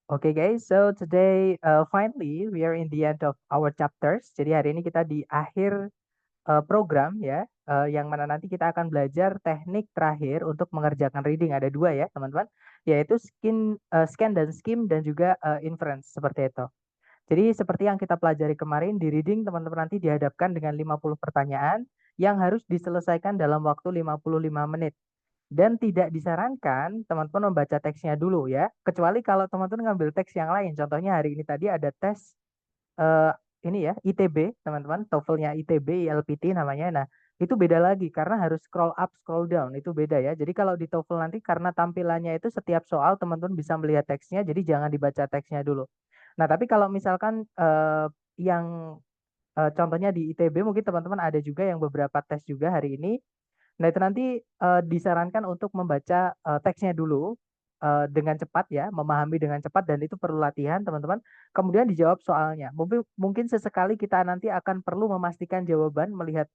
Okay guys, so today finally we are in the end of our chapters. Jadi hari ini kita di akhir program ya, yang mana nanti kita akan belajar teknik terakhir untuk mengerjakan reading. Ada dua ya teman-teman, yaitu scan dan skim dan juga inference seperti itu. Jadi seperti yang kita pelajari kemarin di reading, teman-teman nanti dihadapkan dengan 50 pertanyaan yang harus diselesaikan dalam waktu 55 menit. Dan tidak disarankan teman-teman membaca teksnya dulu ya, kecuali kalau teman-teman ngambil teks yang lain. Contohnya hari ini tadi ada tes eh, ini ya, ITB, teman-teman, TOEFL-nya ITB, ILPT namanya. Nah, itu beda lagi karena harus scroll up, scroll down, itu beda ya. Jadi kalau di TOEFL nanti karena tampilannya itu setiap soal teman-teman bisa melihat teksnya, jadi jangan dibaca teksnya dulu. Nah, tapi kalau misalkan yang contohnya di ITB mungkin teman-teman ada juga yang beberapa tes juga hari ini. Nah, itu nanti disarankan untuk membaca teksnya dulu dengan cepat ya, memahami dengan cepat dan itu perlu latihan, teman-teman. Kemudian dijawab soalnya. Mungkin sesekali kita nanti akan perlu memastikan jawaban melihat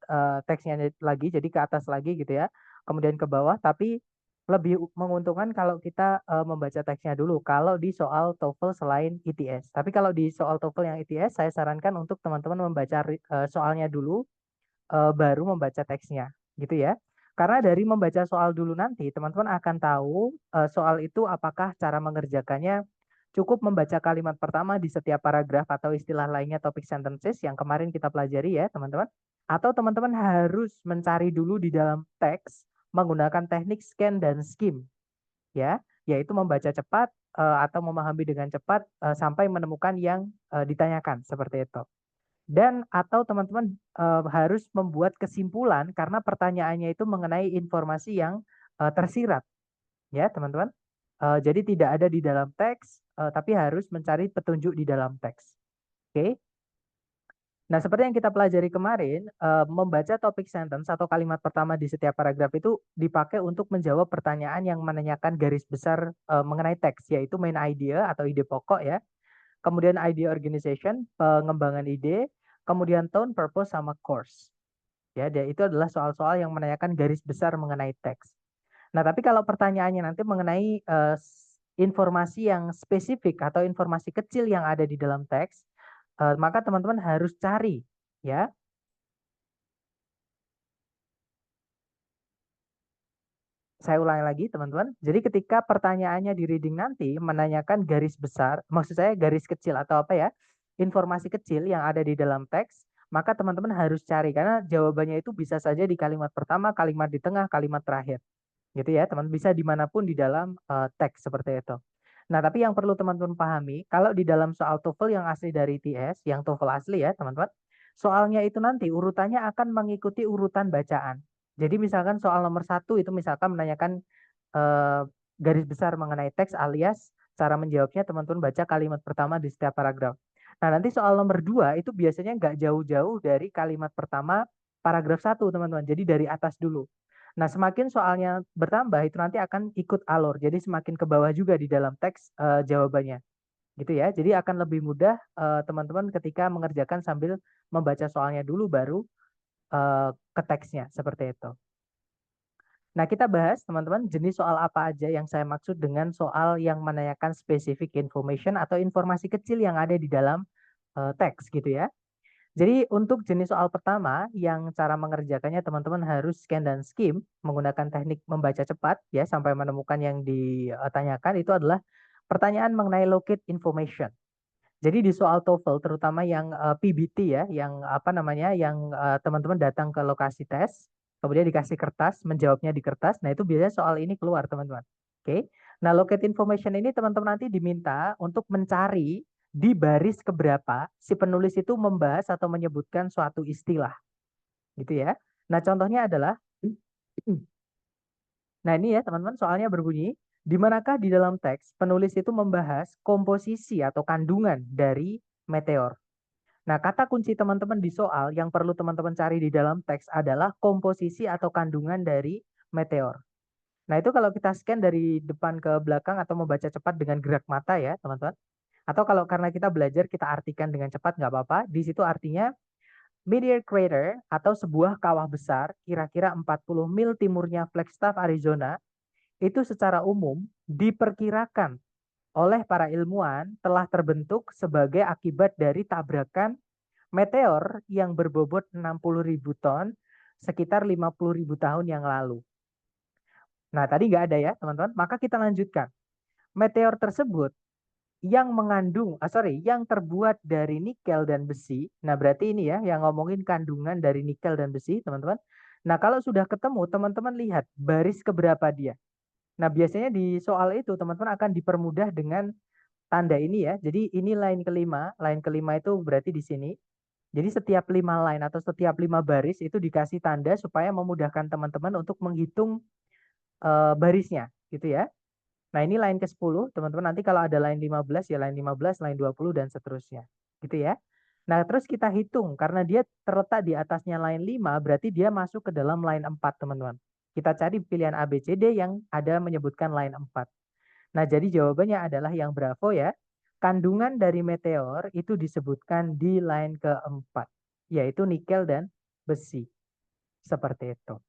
teksnya lagi, jadi ke atas lagi gitu ya. Kemudian ke bawah, tapi lebih menguntungkan kalau kita membaca teksnya dulu kalau di soal TOEFL selain ITS. Tapi kalau di soal TOEFL yang ITS, saya sarankan untuk teman-teman membaca soalnya dulu baru membaca teksnya, gitu ya. Karena dari membaca soal dulu nanti, teman-teman akan tahu soal itu apakah cara mengerjakannya cukup membaca kalimat pertama di setiap paragraf atau istilah lainnya topik sentences yang kemarin kita pelajari ya, teman-teman. Atau teman-teman harus mencari dulu di dalam teks menggunakan teknik scan dan skim, ya, yaitu membaca cepat atau memahami dengan cepat sampai menemukan yang ditanyakan, seperti itu. Dan atau teman-teman harus membuat kesimpulan karena pertanyaannya itu mengenai informasi yang tersirat ya teman-teman. Jadi tidak ada di dalam teks tapi harus mencari petunjuk di dalam teks. Oke. Nah, seperti yang kita pelajari kemarin, membaca topik sentence atau kalimat pertama di setiap paragraf itu dipakai untuk menjawab pertanyaan yang menanyakan garis besar mengenai teks, yaitu main idea atau ide pokok ya. Kemudian idea organization, pengembangan ide, kemudian tone, purpose, sama course. Ya, itu adalah soal-soal yang menanyakan garis besar mengenai teks. Nah, tapi kalau pertanyaannya nanti mengenai informasi yang spesifik atau informasi kecil yang ada di dalam teks, maka teman-teman harus cari, ya. Saya ulangi lagi, teman-teman. Jadi ketika pertanyaannya di reading nanti menanyakan garis besar, maksud saya garis kecil atau apa ya, informasi kecil yang ada di dalam teks, maka teman-teman harus cari karena jawabannya itu bisa saja di kalimat pertama, kalimat di tengah, kalimat terakhir. Gitu ya, teman bisa dimanapun di dalam teks seperti itu. Nah, tapi yang perlu teman-teman pahami, kalau di dalam soal TOEFL yang asli dari TS, yang TOEFL asli ya, teman-teman, soalnya itu nanti urutannya akan mengikuti urutan bacaan. Jadi misalkan soal nomor satu itu misalkan menanyakan eh, garis besar mengenai teks alias cara menjawabnya teman-teman baca kalimat pertama di setiap paragraf. Nah, nanti soal nomor dua itu biasanya nggak jauh-jauh dari kalimat pertama paragraf satu, teman-teman. Jadi dari atas dulu. Nah, semakin soalnya bertambah itu nanti akan ikut alur. Jadi semakin ke bawah juga di dalam teks jawabannya. Gitu ya. Jadi akan lebih mudah teman-teman ketika mengerjakan sambil membaca soalnya dulu baru ke teksnya seperti itu. Nah, kita bahas teman-teman jenis soal apa aja yang saya maksud dengan soal yang menanyakan specific information atau informasi kecil yang ada di dalam teks gitu ya. Jadi untuk jenis soal pertama yang cara mengerjakannya teman-teman harus scan dan skim menggunakan teknik membaca cepat ya sampai menemukan yang ditanyakan itu adalah pertanyaan mengenai locate information. Jadi di soal TOEFL terutama yang PBT ya, yang apa namanya, yang teman-teman datang ke lokasi tes, kemudian dikasih kertas, menjawabnya di kertas. Nah itu biasanya soal ini keluar teman-teman. Oke. Nah locate information ini teman-teman nanti diminta untuk mencari di baris keberapa si penulis itu membahas atau menyebutkan suatu istilah, gitu ya. Nah contohnya adalah, nah ini ya teman-teman soalnya berbunyi, di manakah di dalam teks penulis itu membahas komposisi atau kandungan dari meteor. Nah, kata kunci teman-teman di soal yang perlu teman-teman cari di dalam teks adalah komposisi atau kandungan dari meteor. Nah, itu kalau kita scan dari depan ke belakang atau membaca cepat dengan gerak mata ya, teman-teman. Atau kalau karena kita belajar kita artikan dengan cepat nggak apa-apa. Di situ artinya meteor crater atau sebuah kawah besar kira-kira 40 mil timurnya Flagstaff, Arizona, itu secara umum diperkirakan. oleh para ilmuwan telah terbentuk sebagai akibat dari tabrakan meteor yang berbobot 60.000 ton sekitar 50.000 tahun yang lalu. Nah, tadi nggak ada ya, teman-teman. Maka kita lanjutkan. Meteor tersebut yang terbuat dari nikel dan besi. Nah, berarti ini ya yang ngomongin kandungan dari nikel dan besi, teman-teman. Nah, kalau sudah ketemu, teman-teman lihat baris keberapa dia. Nah, biasanya di soal itu teman-teman akan dipermudah dengan tanda ini ya. Jadi ini line kelima itu berarti di sini. Jadi setiap 5 line atau setiap 5 baris itu dikasih tanda supaya memudahkan teman-teman untuk menghitung barisnya, gitu ya. Nah, ini line ke-10, teman-teman. Nanti kalau ada line 15 ya line 15, line 20 dan seterusnya. Gitu ya. Nah, terus kita hitung karena dia terletak di atasnya line 5, berarti dia masuk ke dalam line 4, teman-teman. Kita cari pilihan A, B, C, D yang ada menyebutkan line 4. Nah, jadi jawabannya adalah yang Bravo ya. Kandungan dari meteor itu disebutkan di line ke-4, yaitu nikel dan besi. Seperti itu.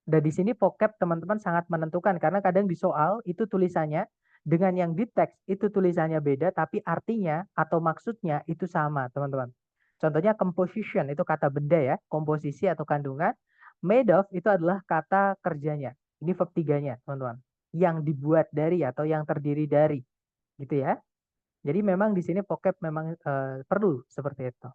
Dan di sini vocab teman-teman sangat menentukan karena kadang di soal itu tulisannya dengan yang di teks itu tulisannya beda tapi artinya atau maksudnya itu sama, teman-teman. Contohnya composition itu kata benda ya, komposisi atau kandungan. Made of itu adalah kata kerjanya. Ini verb tiganya, teman-teman. Yang dibuat dari atau yang terdiri dari, gitu ya. Jadi memang di sini vocab memang perlu seperti itu.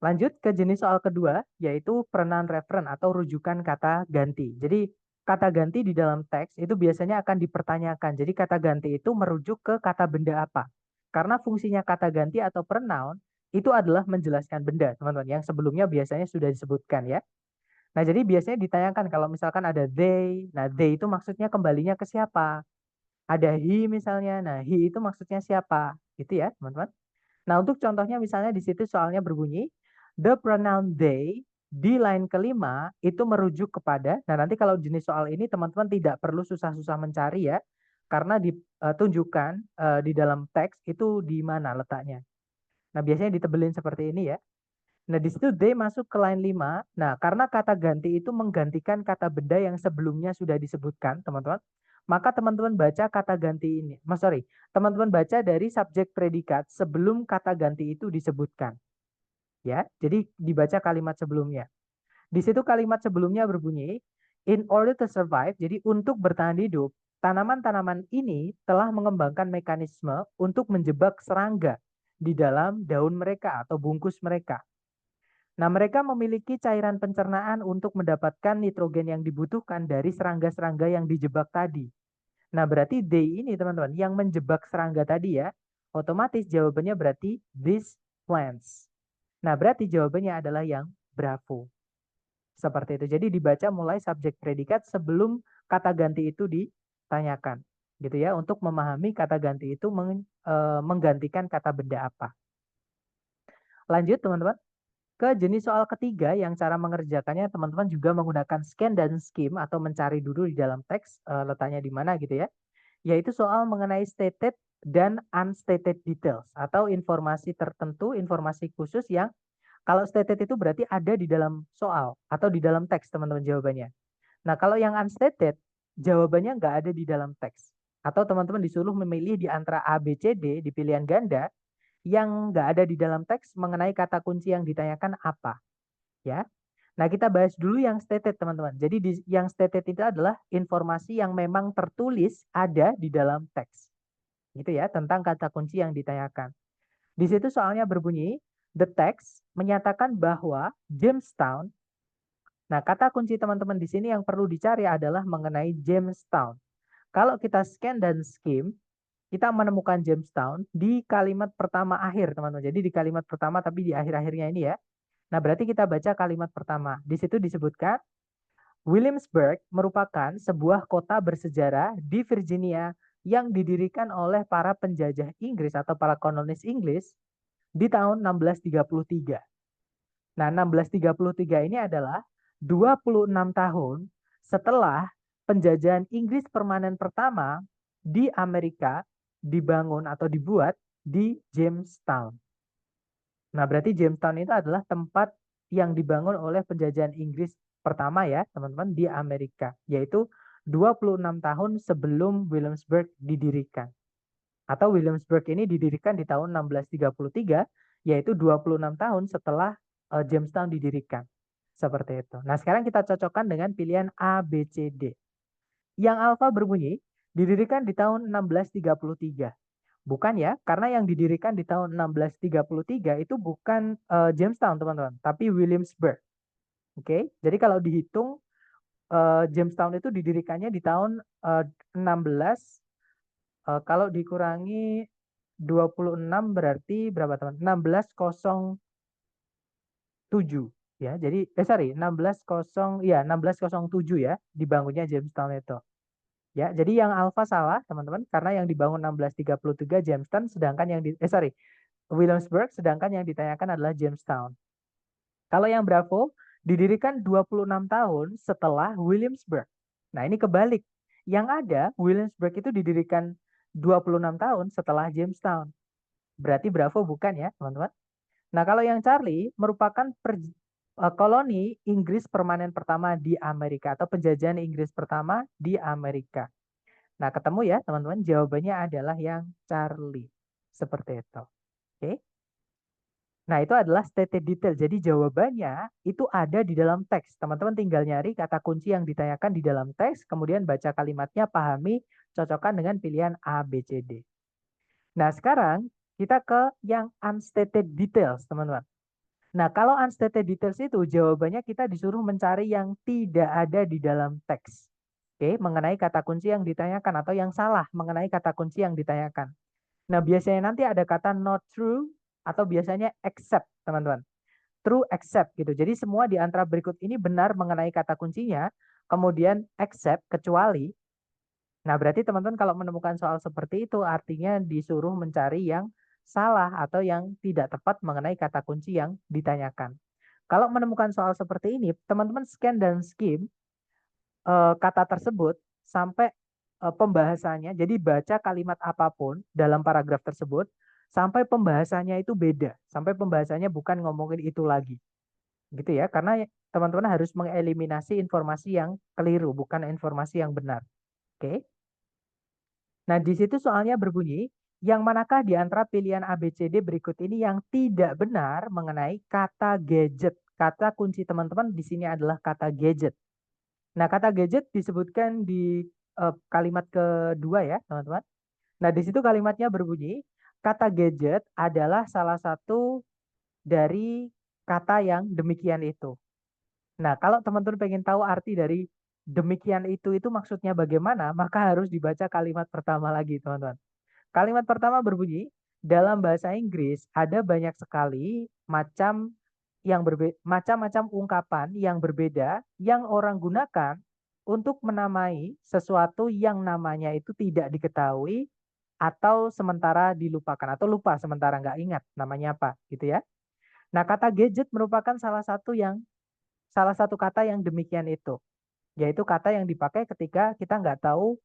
Lanjut ke jenis soal kedua, yaitu pronoun referent atau rujukan kata ganti. Jadi kata ganti di dalam teks itu biasanya akan dipertanyakan. Jadi kata ganti itu merujuk ke kata benda apa. Karena fungsinya kata ganti atau pronoun itu adalah menjelaskan benda, teman-teman. Yang sebelumnya biasanya sudah disebutkan ya. Nah, jadi biasanya ditanyakan kalau misalkan ada they. Nah, they itu maksudnya kembalinya ke siapa? Ada he misalnya. Nah, he itu maksudnya siapa? Gitu ya, teman-teman. Nah, untuk contohnya misalnya di situ soalnya berbunyi, the pronoun they di line kelima itu merujuk kepada, nah nanti kalau jenis soal ini teman-teman tidak perlu susah-susah mencari ya, karena ditunjukkan di dalam teks itu di mana letaknya. Nah, biasanya ditebelin seperti ini ya. Nah, di situ they masuk ke line 5. Nah, karena kata ganti itu menggantikan kata benda yang sebelumnya sudah disebutkan, teman-teman. Maka teman-teman baca kata ganti ini. Teman-teman baca dari subjek predikat sebelum kata ganti itu disebutkan. Ya, jadi dibaca kalimat sebelumnya. Di situ kalimat sebelumnya berbunyi, in order to survive, jadi untuk bertahan hidup, tanaman-tanaman ini telah mengembangkan mekanisme untuk menjebak serangga di dalam daun mereka atau bungkus mereka. Nah, mereka memiliki cairan pencernaan untuk mendapatkan nitrogen yang dibutuhkan dari serangga-serangga yang dijebak tadi. Nah, berarti they ini teman-teman yang menjebak serangga tadi ya, otomatis jawabannya berarti these plants. Nah, berarti jawabannya adalah yang Bravo. Seperti itu. Jadi dibaca mulai subjek predikat sebelum kata ganti itu ditanyakan. Gitu ya, untuk memahami kata ganti itu menggantikan kata benda apa. Lanjut teman-teman. Ke jenis soal ketiga yang cara mengerjakannya teman-teman juga menggunakan scan dan skim atau mencari dulu di dalam teks letaknya di mana gitu ya. Yaitu soal mengenai stated dan unstated details atau informasi tertentu, informasi khusus yang kalau stated itu berarti ada di dalam soal atau di dalam teks teman-teman jawabannya. Nah, kalau yang unstated jawabannya nggak ada di dalam teks. Atau teman-teman disuruh memilih di antara A, B, C, D di pilihan ganda yang nggak ada di dalam teks mengenai kata kunci yang ditanyakan apa. Ya. Nah, kita bahas dulu yang stated, teman-teman. Jadi yang stated itu adalah informasi yang memang tertulis ada di dalam teks. Gitu ya, tentang kata kunci yang ditanyakan. Di situ soalnya berbunyi, the text menyatakan bahwa Jamestown. Nah, kata kunci teman-teman di sini yang perlu dicari adalah mengenai Jamestown. Kalau kita scan dan skim, kita menemukan Jamestown di kalimat pertama akhir, teman-teman. Jadi di kalimat pertama tapi di akhir-akhirnya ini ya. Nah, berarti kita baca kalimat pertama. Di situ disebutkan, Williamsburg merupakan sebuah kota bersejarah di Virginia yang didirikan oleh para penjajah Inggris atau para kolonis Inggris di tahun 1633. Nah, 1633 ini adalah 26 tahun setelah penjajahan Inggris permanen pertama di Amerika dibangun atau dibuat di Jamestown. Nah, berarti Jamestown itu adalah tempat yang dibangun oleh penjajahan Inggris pertama ya, teman-teman, di Amerika, yaitu 26 tahun sebelum Williamsburg didirikan. Atau Williamsburg ini didirikan di tahun 1633, yaitu 26 tahun setelah Jamestown didirikan. Seperti itu. Nah, sekarang kita cocokkan dengan pilihan A, B, C, D. Yang alfa berbunyi, didirikan di tahun 1633. Bukan ya, karena yang didirikan di tahun 1633 itu bukan Jamestown, teman-teman, tapi Williamsburg. Oke, jadi kalau dihitung Jamestown itu didirikannya di tahun 16, kalau dikurangi 26 berarti berapa teman? 1607 ya. Jadi sorry, 1607 ya dibangunnya Jamestown itu. Ya, jadi yang alfa salah, teman-teman, karena yang dibangun 1633 Jamestown sedangkan yang Williamsburg sedangkan yang ditanyakan adalah Jamestown. Kalau yang Bravo didirikan 26 tahun setelah Williamsburg. Nah, ini kebalik. Yang ada Williamsburg itu didirikan 26 tahun setelah Jamestown. Berarti Bravo bukan ya, teman-teman. Nah, kalau yang Charlie merupakan koloni Inggris permanen pertama di Amerika atau penjajahan Inggris pertama di Amerika. Nah, ketemu ya, teman-teman. Jawabannya adalah yang Charlie. Seperti itu. Oke. Nah, itu adalah stated detail. Jadi jawabannya itu ada di dalam teks. Teman-teman tinggal nyari kata kunci yang ditanyakan di dalam teks, kemudian baca kalimatnya, pahami, cocokkan dengan pilihan A, B, C, D. Nah, sekarang kita ke yang unstated details, teman-teman. Nah, kalau unstated details itu jawabannya kita disuruh mencari yang tidak ada di dalam teks. Oke, mengenai kata kunci yang ditanyakan atau yang salah mengenai kata kunci yang ditanyakan. Nah, biasanya nanti ada kata not true atau biasanya except, teman-teman. True except gitu. Jadi semua di antara berikut ini benar mengenai kata kuncinya, kemudian except kecuali. Nah, berarti teman-teman kalau menemukan soal seperti itu artinya disuruh mencari yang salah atau yang tidak tepat mengenai kata kunci yang ditanyakan. Kalau menemukan soal seperti ini, teman-teman scan dan skim kata tersebut sampai pembahasannya. Jadi baca kalimat apapun dalam paragraf tersebut sampai pembahasannya itu beda, sampai pembahasannya bukan ngomongin itu lagi. Gitu ya, karena teman-teman harus mengeliminasi informasi yang keliru, bukan informasi yang benar. Oke. Nah, di situ soalnya berbunyi, yang manakah di antara pilihan A, B, C, D berikut ini yang tidak benar mengenai kata gadget? Kata kunci teman-teman di sini adalah kata gadget. Nah, kata gadget disebutkan di kalimat kedua ya, teman-teman. Nah, di situ kalimatnya berbunyi, kata gadget adalah salah satu dari kata yang demikian itu. Nah, kalau teman-teman pengen tahu arti dari demikian itu maksudnya bagaimana, maka harus dibaca kalimat pertama lagi, teman-teman. Kalimat pertama berbunyi, dalam bahasa Inggris ada banyak sekali macam-macam ungkapan yang berbeda yang orang gunakan untuk menamai sesuatu yang namanya itu tidak diketahui atau sementara dilupakan atau lupa sementara nggak ingat namanya apa gitu ya. Nah, kata gadget merupakan salah satu kata yang demikian itu, yaitu kata yang dipakai ketika kita nggak tahu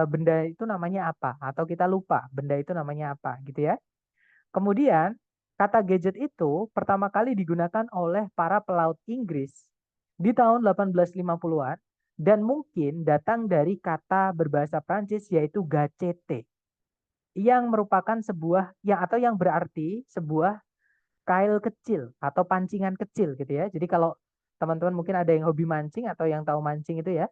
benda itu namanya apa, atau kita lupa benda itu namanya apa, gitu ya. Kemudian, kata gadget itu pertama kali digunakan oleh para pelaut Inggris di tahun 1850-an dan mungkin datang dari kata berbahasa Prancis yaitu gacete, yang merupakan yang berarti sebuah kail kecil atau pancingan kecil gitu ya. Jadi kalau teman-teman mungkin ada yang hobi mancing atau yang tahu mancing itu ya,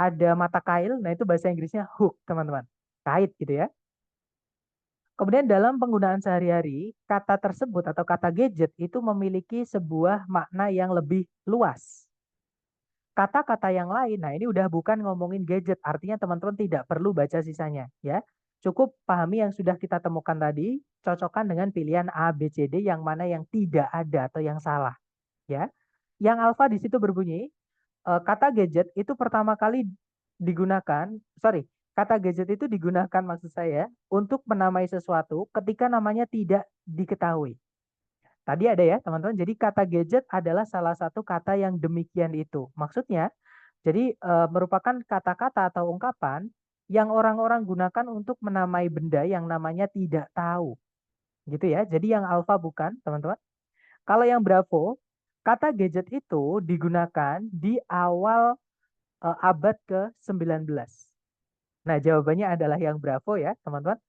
ada mata kail, nah itu bahasa Inggrisnya hook, teman-teman. Kait gitu ya. Kemudian dalam penggunaan sehari-hari, kata tersebut atau kata gadget itu memiliki sebuah makna yang lebih luas. Kata-kata yang lain, nah ini udah bukan ngomongin gadget, artinya teman-teman tidak perlu baca sisanya ya. Cukup pahami yang sudah kita temukan tadi, cocokkan dengan pilihan A, B, C, D yang mana yang tidak ada atau yang salah ya. Yang alfa di situ berbunyi, kata gadget itu pertama kali digunakan, sorry, kata gadget itu digunakan maksud saya untuk menamai sesuatu ketika namanya tidak diketahui. Tadi ada ya teman-teman, jadi kata gadget adalah salah satu kata yang demikian itu. Maksudnya, jadi merupakan kata-kata atau ungkapan yang orang-orang gunakan untuk menamai benda yang namanya tidak tahu. Gitu ya, jadi yang alfa bukan teman-teman. Kalau yang bravo, kata gadget itu digunakan di awal abad ke-19. Nah, jawabannya adalah yang bravo ya, teman-teman.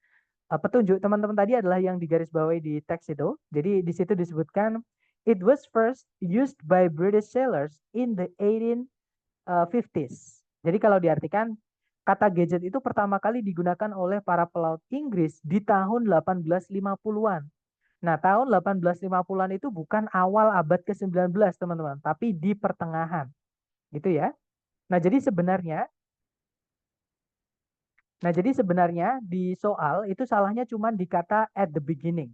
petunjuk teman-teman tadi adalah yang digarisbawahi di teks itu. Jadi di situ disebutkan it was first used by British sailors in the 1850s. Jadi kalau diartikan kata gadget itu pertama kali digunakan oleh para pelaut Inggris di tahun 1850-an. Nah, tahun 1850-an itu bukan awal abad ke-19, teman-teman, tapi di pertengahan. Gitu ya. Nah, jadi sebenarnya di soal itu salahnya cuma di kata at the beginning.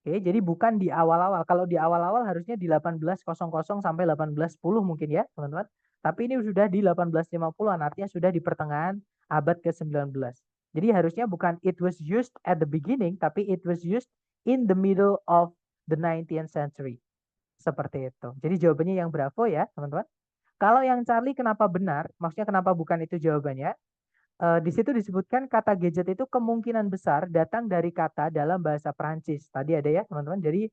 Oke, jadi bukan di awal-awal. Kalau di awal-awal harusnya di 1800 sampai 1810 mungkin ya, teman-teman. Tapi ini sudah di 1850-an, artinya sudah di pertengahan abad ke-19. Jadi harusnya bukan it was used at the beginning, tapi it was used in the middle of the 19th century. Seperti itu. Jadi jawabannya yang Bravo ya, teman-teman. Kalau yang Charlie kenapa benar? Maksudnya kenapa bukan itu jawabannya? Di situ disebutkan kata gadget itu kemungkinan besar datang dari kata dalam bahasa Prancis. Tadi ada ya, teman-teman. Jadi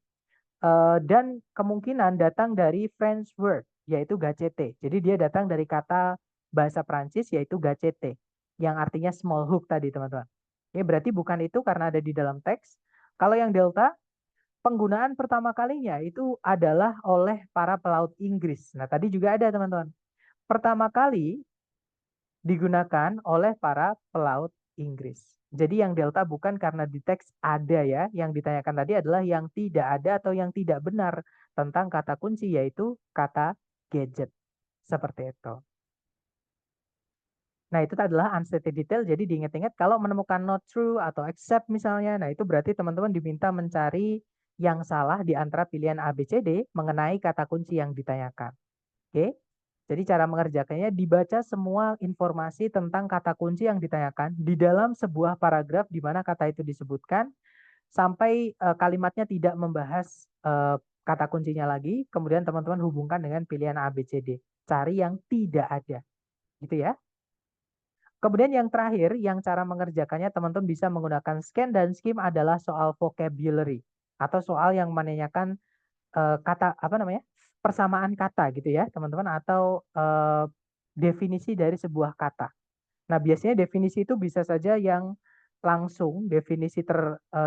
dan kemungkinan datang dari French word yaitu gacete. Jadi dia datang dari kata bahasa Prancis yaitu gacete yang artinya small hook tadi, teman-teman. Ini berarti bukan itu karena ada di dalam teks. Kalau yang delta, penggunaan pertama kalinya itu adalah oleh para pelaut Inggris. Nah, tadi juga ada, teman-teman. Pertama kali digunakan oleh para pelaut Inggris. Jadi yang delta bukan karena di teks ada ya, yang ditanyakan tadi adalah yang tidak ada atau yang tidak benar tentang kata kunci yaitu kata gadget. Seperti itu. Nah, itu adalah unstated detail, jadi diingat-ingat kalau menemukan not true atau except misalnya, nah itu berarti teman-teman diminta mencari yang salah di antara pilihan A, B, C, D mengenai kata kunci yang ditanyakan. Oke? Jadi cara mengerjakannya dibaca semua informasi tentang kata kunci yang ditanyakan di dalam sebuah paragraf di mana kata itu disebutkan sampai kalimatnya tidak membahas kata kuncinya lagi, kemudian teman-teman hubungkan dengan pilihan A, B, C, D. Cari yang tidak ada. Gitu ya. Kemudian yang terakhir, yang cara mengerjakannya teman-teman bisa menggunakan scan dan skim adalah soal vocabulary atau soal yang menanyakan kata apa namanya persamaan kata gitu ya teman-teman atau definisi dari sebuah kata. Nah biasanya definisi itu bisa saja yang langsung definisi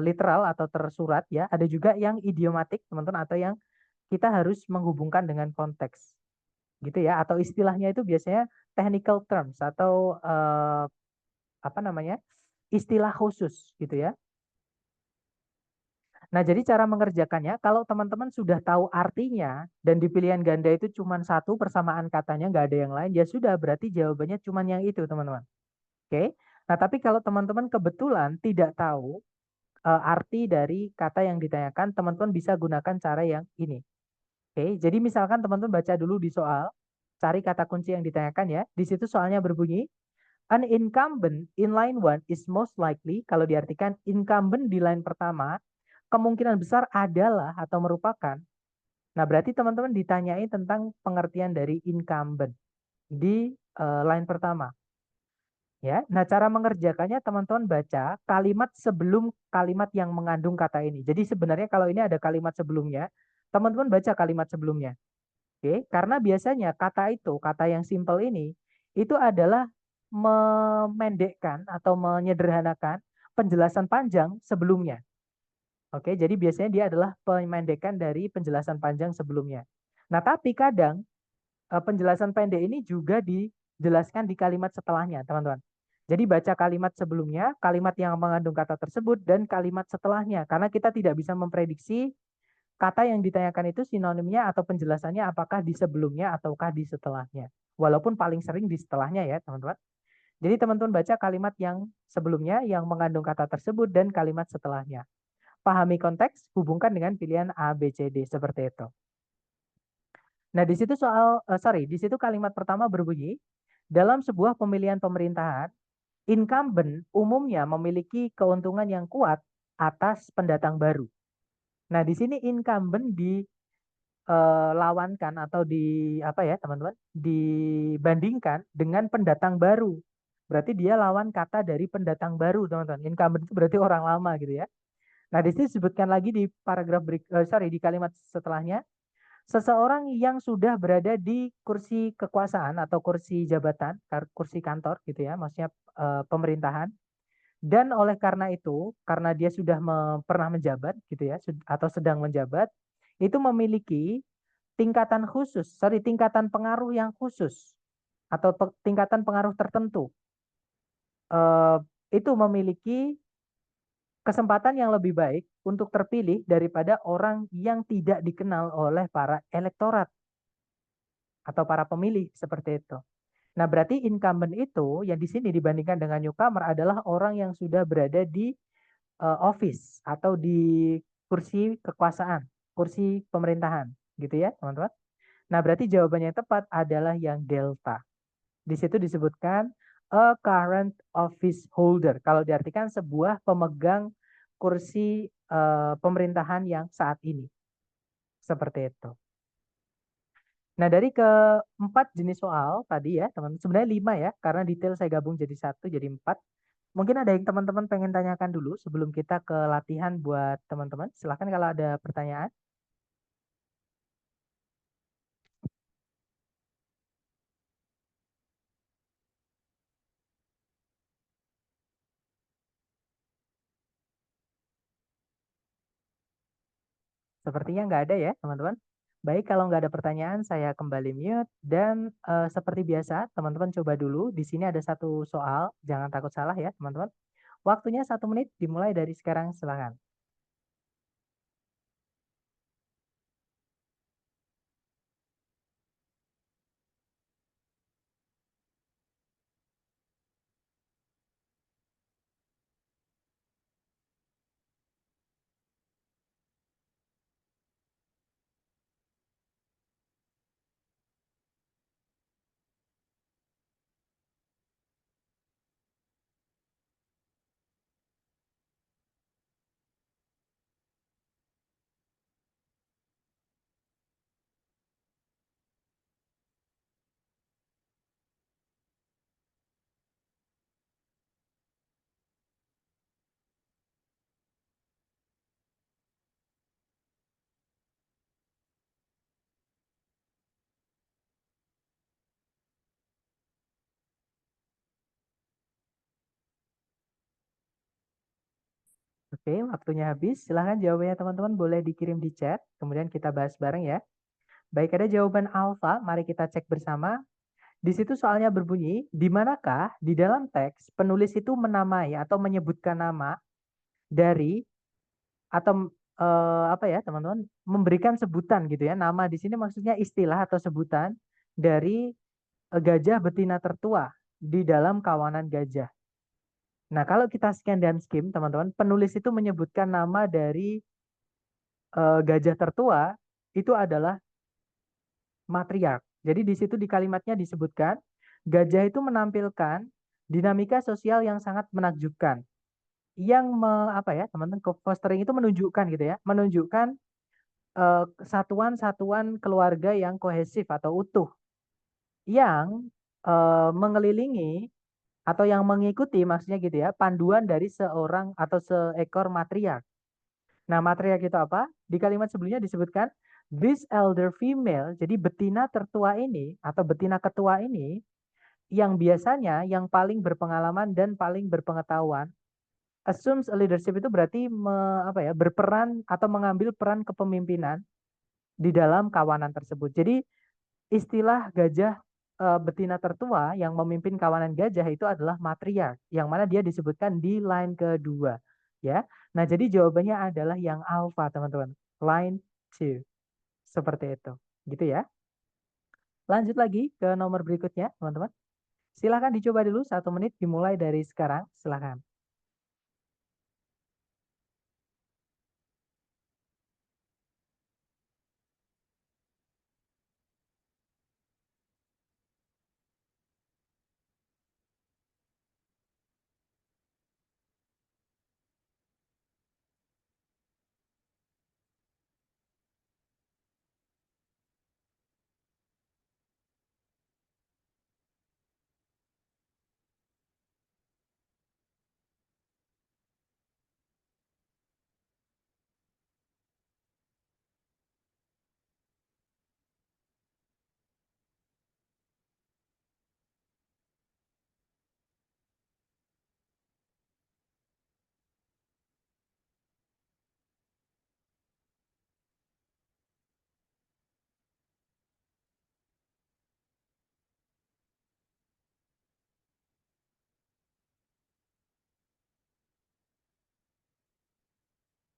literal atau tersurat ya. Ada juga yang idiomatik teman-teman atau yang kita harus menghubungkan dengan konteks gitu ya. Atau istilahnya itu biasanya technical terms atau apa namanya istilah khusus gitu ya. Nah, jadi cara mengerjakannya, kalau teman-teman sudah tahu artinya dan di pilihan ganda itu cuma satu persamaan katanya, nggak ada yang lain, ya sudah berarti jawabannya cuma yang itu, teman-teman. Oke? Nah, tapi kalau teman-teman kebetulan tidak tahu arti dari kata yang ditanyakan, teman-teman bisa gunakan cara yang ini. Oke? Jadi misalkan teman-teman baca dulu di soal, cari kata kunci yang ditanyakan ya. Di situ soalnya berbunyi, an incumbent in line one is most likely, kalau diartikan incumbent di line pertama, kemungkinan besar adalah atau merupakan. Nah, berarti teman-teman ditanyain tentang pengertian dari incumbent di line pertama. Ya, nah cara mengerjakannya teman-teman baca kalimat sebelum kalimat yang mengandung kata ini. Jadi sebenarnya kalau ini ada kalimat sebelumnya, teman-teman baca kalimat sebelumnya. Oke, karena biasanya kata itu, kata yang simple ini, itu adalah memendekkan atau menyederhanakan penjelasan panjang sebelumnya. Oke, jadi biasanya dia adalah pemendekan dari penjelasan panjang sebelumnya. Nah, tapi kadang penjelasan pendek ini juga dijelaskan di kalimat setelahnya, teman-teman. Jadi baca kalimat sebelumnya, kalimat yang mengandung kata tersebut, dan kalimat setelahnya. Karena kita tidak bisa memprediksi kata yang ditanyakan itu sinonimnya atau penjelasannya apakah di sebelumnya ataukah di setelahnya. Walaupun paling sering di setelahnya ya, teman-teman. Jadi teman-teman baca kalimat yang sebelumnya yang mengandung kata tersebut dan kalimat setelahnya. Pahami konteks, hubungkan dengan pilihan A, B, C, D seperti itu. Nah, di situ di situ kalimat pertama berbunyi, dalam sebuah pemilihan pemerintahan, incumbent umumnya memiliki keuntungan yang kuat atas pendatang baru. Nah, di sini incumbent dilawankan atau di apa ya, teman-teman? Dibandingkan dengan pendatang baru. Berarti dia lawan kata dari pendatang baru, teman-teman. Incumbent itu berarti orang lama gitu ya. Nah, di sini disebutkan lagi di di kalimat setelahnya, seseorang yang sudah berada di kursi kekuasaan atau kursi jabatan, kursi kantor gitu ya, maksudnya pemerintahan, Dan oleh karena itu, karena dia sudah pernah menjabat gitu ya, atau sedang menjabat, itu memiliki tingkatan khusus, sorry, tingkatan pengaruh yang khusus atau tingkatan pengaruh tertentu. Eh, itu memiliki kesempatan yang lebih baik untuk terpilih daripada orang yang tidak dikenal oleh para elektorat atau para pemilih seperti itu. Nah, berarti incumbent itu yang di sini dibandingkan dengan newcomer adalah orang yang sudah berada di office atau di kursi kekuasaan, kursi pemerintahan, gitu ya, teman-teman. Nah, berarti jawabannya yang tepat adalah yang delta. Di situ disebutkan a current office holder. Kalau diartikan sebuah pemegang kursi pemerintahan yang saat ini. Seperti itu. Nah, dari keempat jenis soal tadi ya, teman. Sebenarnya lima ya, karena detail saya gabung jadi satu, jadi empat. Mungkin ada yang teman-teman pengen tanyakan dulu sebelum kita ke latihan buat teman-teman. Silahkan kalau ada pertanyaan. Sepertinya nggak ada ya, teman-teman. Baik, kalau nggak ada pertanyaan, saya kembali mute. Dan seperti biasa, teman-teman coba dulu. Di sini ada satu soal. Jangan takut salah ya, teman-teman. Waktunya 1 menit, dimulai dari sekarang. Silakan. Oke, waktunya habis. Silakan jawabannya teman-teman boleh dikirim di chat. Kemudian kita bahas bareng ya. Baik, ada jawaban alfa. Mari kita cek bersama. Di situ soalnya berbunyi, di manakah di dalam teks penulis itu menamai atau menyebutkan nama dari atau apa ya teman-teman, memberikan sebutan gitu ya. Nama di sini maksudnya istilah atau sebutan dari gajah betina tertua di dalam kawanan gajah. Nah, kalau kita scan dan skim teman-teman, penulis itu menyebutkan nama dari gajah tertua itu adalah matriark. Jadi di situ di kalimatnya disebutkan gajah itu menampilkan dinamika sosial yang sangat menakjubkan. Yang apa ya teman-teman, fostering itu menunjukkan gitu ya, menunjukkan satuan-satuan keluarga yang kohesif atau utuh yang mengelilingi atau yang mengikuti maksudnya gitu ya panduan dari seorang atau seekor matriark. Nah, matriark itu apa? Di kalimat sebelumnya disebutkan this elder female, jadi betina tertua ini atau betina ketua ini yang biasanya yang paling berpengalaman dan paling berpengetahuan assumes a leadership itu berarti apa ya, berperan atau mengambil peran kepemimpinan di dalam kawanan tersebut. Jadi istilah gajah betina tertua yang memimpin kawanan gajah itu adalah matriark, yang mana dia disebutkan di line kedua, ya. Nah, jadi jawabannya adalah yang alpha, teman-teman. Line 2. Seperti itu. Gitu ya. Lanjut lagi ke nomor berikutnya, teman-teman. Silahkan dicoba dulu 1 menit dimulai dari sekarang. Silahkan.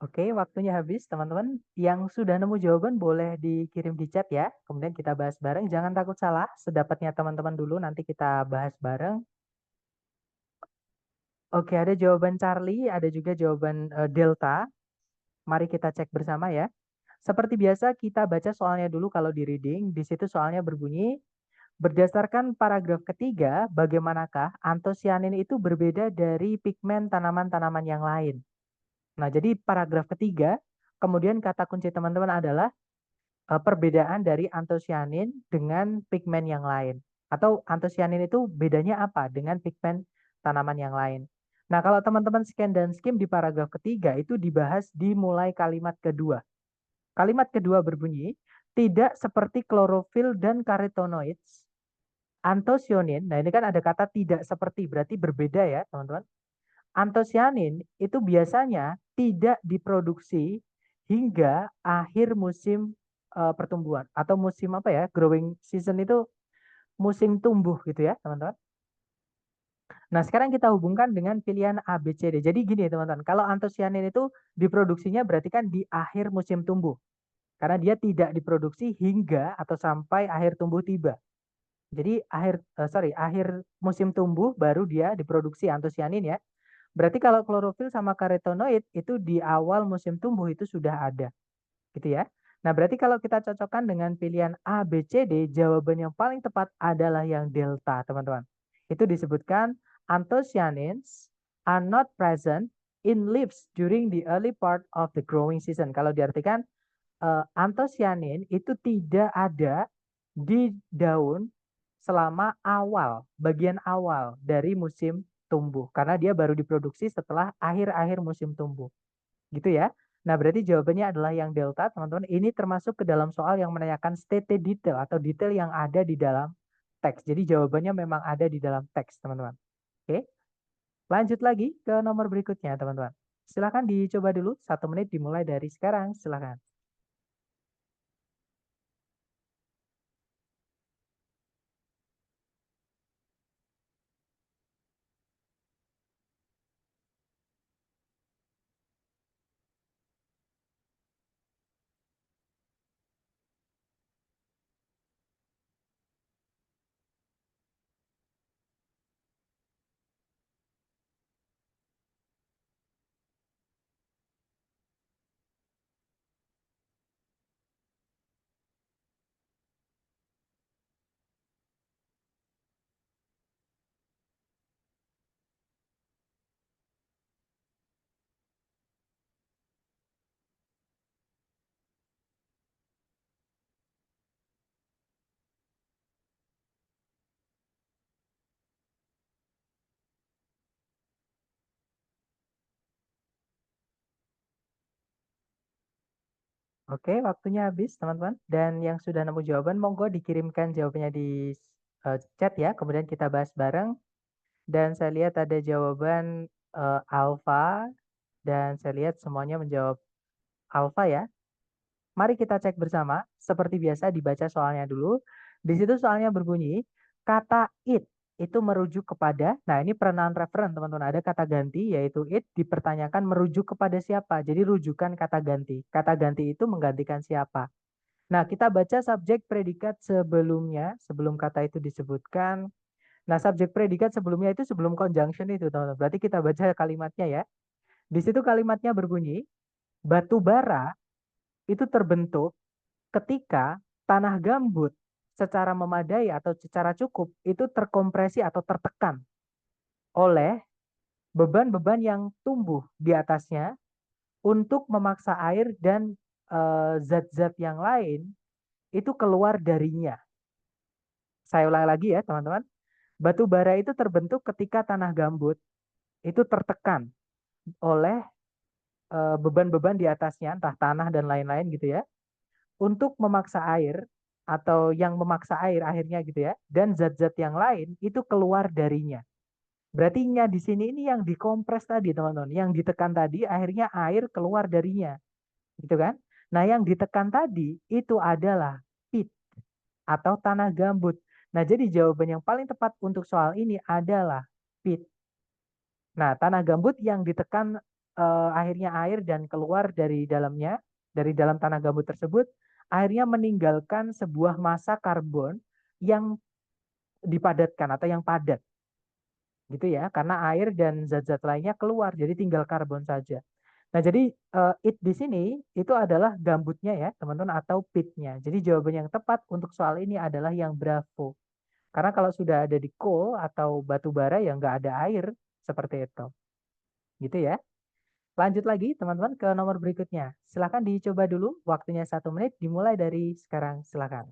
Oke, waktunya habis, teman-teman. Yang sudah nemu jawaban boleh dikirim di chat ya. Kemudian kita bahas bareng. Jangan takut salah. Sedapatnya teman-teman dulu, nanti kita bahas bareng. Oke, ada jawaban Charlie, ada juga jawaban Delta. Mari kita cek bersama ya. Seperti biasa, kita baca soalnya dulu kalau di reading. Di situ soalnya berbunyi, berdasarkan paragraf ketiga, bagaimanakah antosianin itu berbeda dari pigmen tanaman-tanaman yang lain? Nah, jadi paragraf ketiga, kemudian kata kunci teman-teman adalah perbedaan dari antosianin dengan pigmen yang lain. Atau antosianin itu bedanya apa dengan pigmen tanaman yang lain. Nah, kalau teman-teman scan dan skim di paragraf ketiga itu dibahas di mulai kalimat kedua. Kalimat kedua berbunyi, tidak seperti klorofil dan karotenoids, antosianin, nah ini kan ada kata tidak seperti, berarti berbeda ya teman-teman. Antosianin itu biasanya tidak diproduksi hingga akhir musim pertumbuhan atau musim apa ya, growing season itu musim tumbuh gitu ya teman-teman. Nah sekarang kita hubungkan dengan pilihan A, B, C, D. Jadi gini teman-teman, kalau antosianin itu diproduksinya berarti kan di akhir musim tumbuh. Karena dia tidak diproduksi hingga atau sampai akhir tumbuh tiba. Jadi akhir musim tumbuh baru dia diproduksi antosianin ya. Berarti kalau klorofil sama karotenoid itu di awal musim tumbuh itu sudah ada, gitu ya. Nah, berarti kalau kita cocokkan dengan pilihan A, B, C, D, jawaban yang paling tepat adalah yang delta, teman-teman. Itu disebutkan anthocyanins are not present in leaves during the early part of the growing season. Kalau diartikan anthocyanin itu tidak ada di daun selama bagian awal dari musim tumbuh. Karena dia baru diproduksi setelah akhir-akhir musim tumbuh. Gitu ya. Nah, berarti jawabannya adalah yang delta, teman-teman. Ini termasuk ke dalam soal yang menanyakan stated detail atau detail yang ada di dalam teks. Jadi jawabannya memang ada di dalam teks, teman-teman. Oke. Lanjut lagi ke nomor berikutnya, teman-teman. Silakan dicoba dulu. 1 menit dimulai dari sekarang. Silakan. Oke, waktunya habis, teman-teman. Dan yang sudah nemu jawaban, monggo dikirimkan jawabannya di chat ya. Kemudian kita bahas bareng. Dan saya lihat ada jawaban alfa. Dan saya lihat semuanya menjawab alfa ya. Mari kita cek bersama. Seperti biasa dibaca soalnya dulu. Di situ soalnya berbunyi, kata it itu merujuk kepada, nah ini pronoun referen teman-teman. Ada kata ganti yaitu it dipertanyakan merujuk kepada siapa. Jadi rujukan kata ganti. Kata ganti itu menggantikan siapa. Nah, kita baca subjek predikat sebelumnya, sebelum kata itu disebutkan. Nah, subjek predikat sebelumnya itu sebelum conjunction itu, teman-teman. Berarti kita baca kalimatnya ya. Di situ kalimatnya berbunyi, batu bara itu terbentuk ketika tanah gambut secara memadai atau secara cukup itu terkompresi atau tertekan oleh beban-beban yang tumbuh di atasnya untuk memaksa air dan zat-zat yang lain itu keluar darinya. Saya ulang lagi ya, teman-teman. Batu bara itu terbentuk ketika tanah gambut itu tertekan oleh beban-beban di atasnya, entah tanah dan lain-lain gitu ya, untuk memaksa air atau yang memaksa air akhirnya gitu ya, dan zat-zat yang lain itu keluar darinya. Berarti nya di sini ini yang dikompres tadi teman-teman, yang ditekan tadi akhirnya air keluar darinya, gitu kan? Nah yang ditekan tadi itu adalah pit atau tanah gambut. Nah jadi jawaban yang paling tepat untuk soal ini adalah pit. Nah tanah gambut yang ditekan akhirnya air dan keluar dari dalamnya, dari dalam tanah gambut tersebut, akhirnya meninggalkan sebuah massa karbon yang dipadatkan atau yang padat gitu ya, karena air dan zat-zat lainnya keluar, jadi tinggal karbon saja. Nah, jadi it di sini itu adalah gambutnya ya, teman-teman, atau pitnya. Jadi jawaban yang tepat untuk soal ini adalah yang Bravo. Karena kalau sudah ada di coal atau batu bara ya nggak ada air seperti itu. Gitu ya. Lanjut lagi teman-teman ke nomor berikutnya. Silahkan dicoba dulu, waktunya 1 menit, dimulai dari sekarang, silahkan.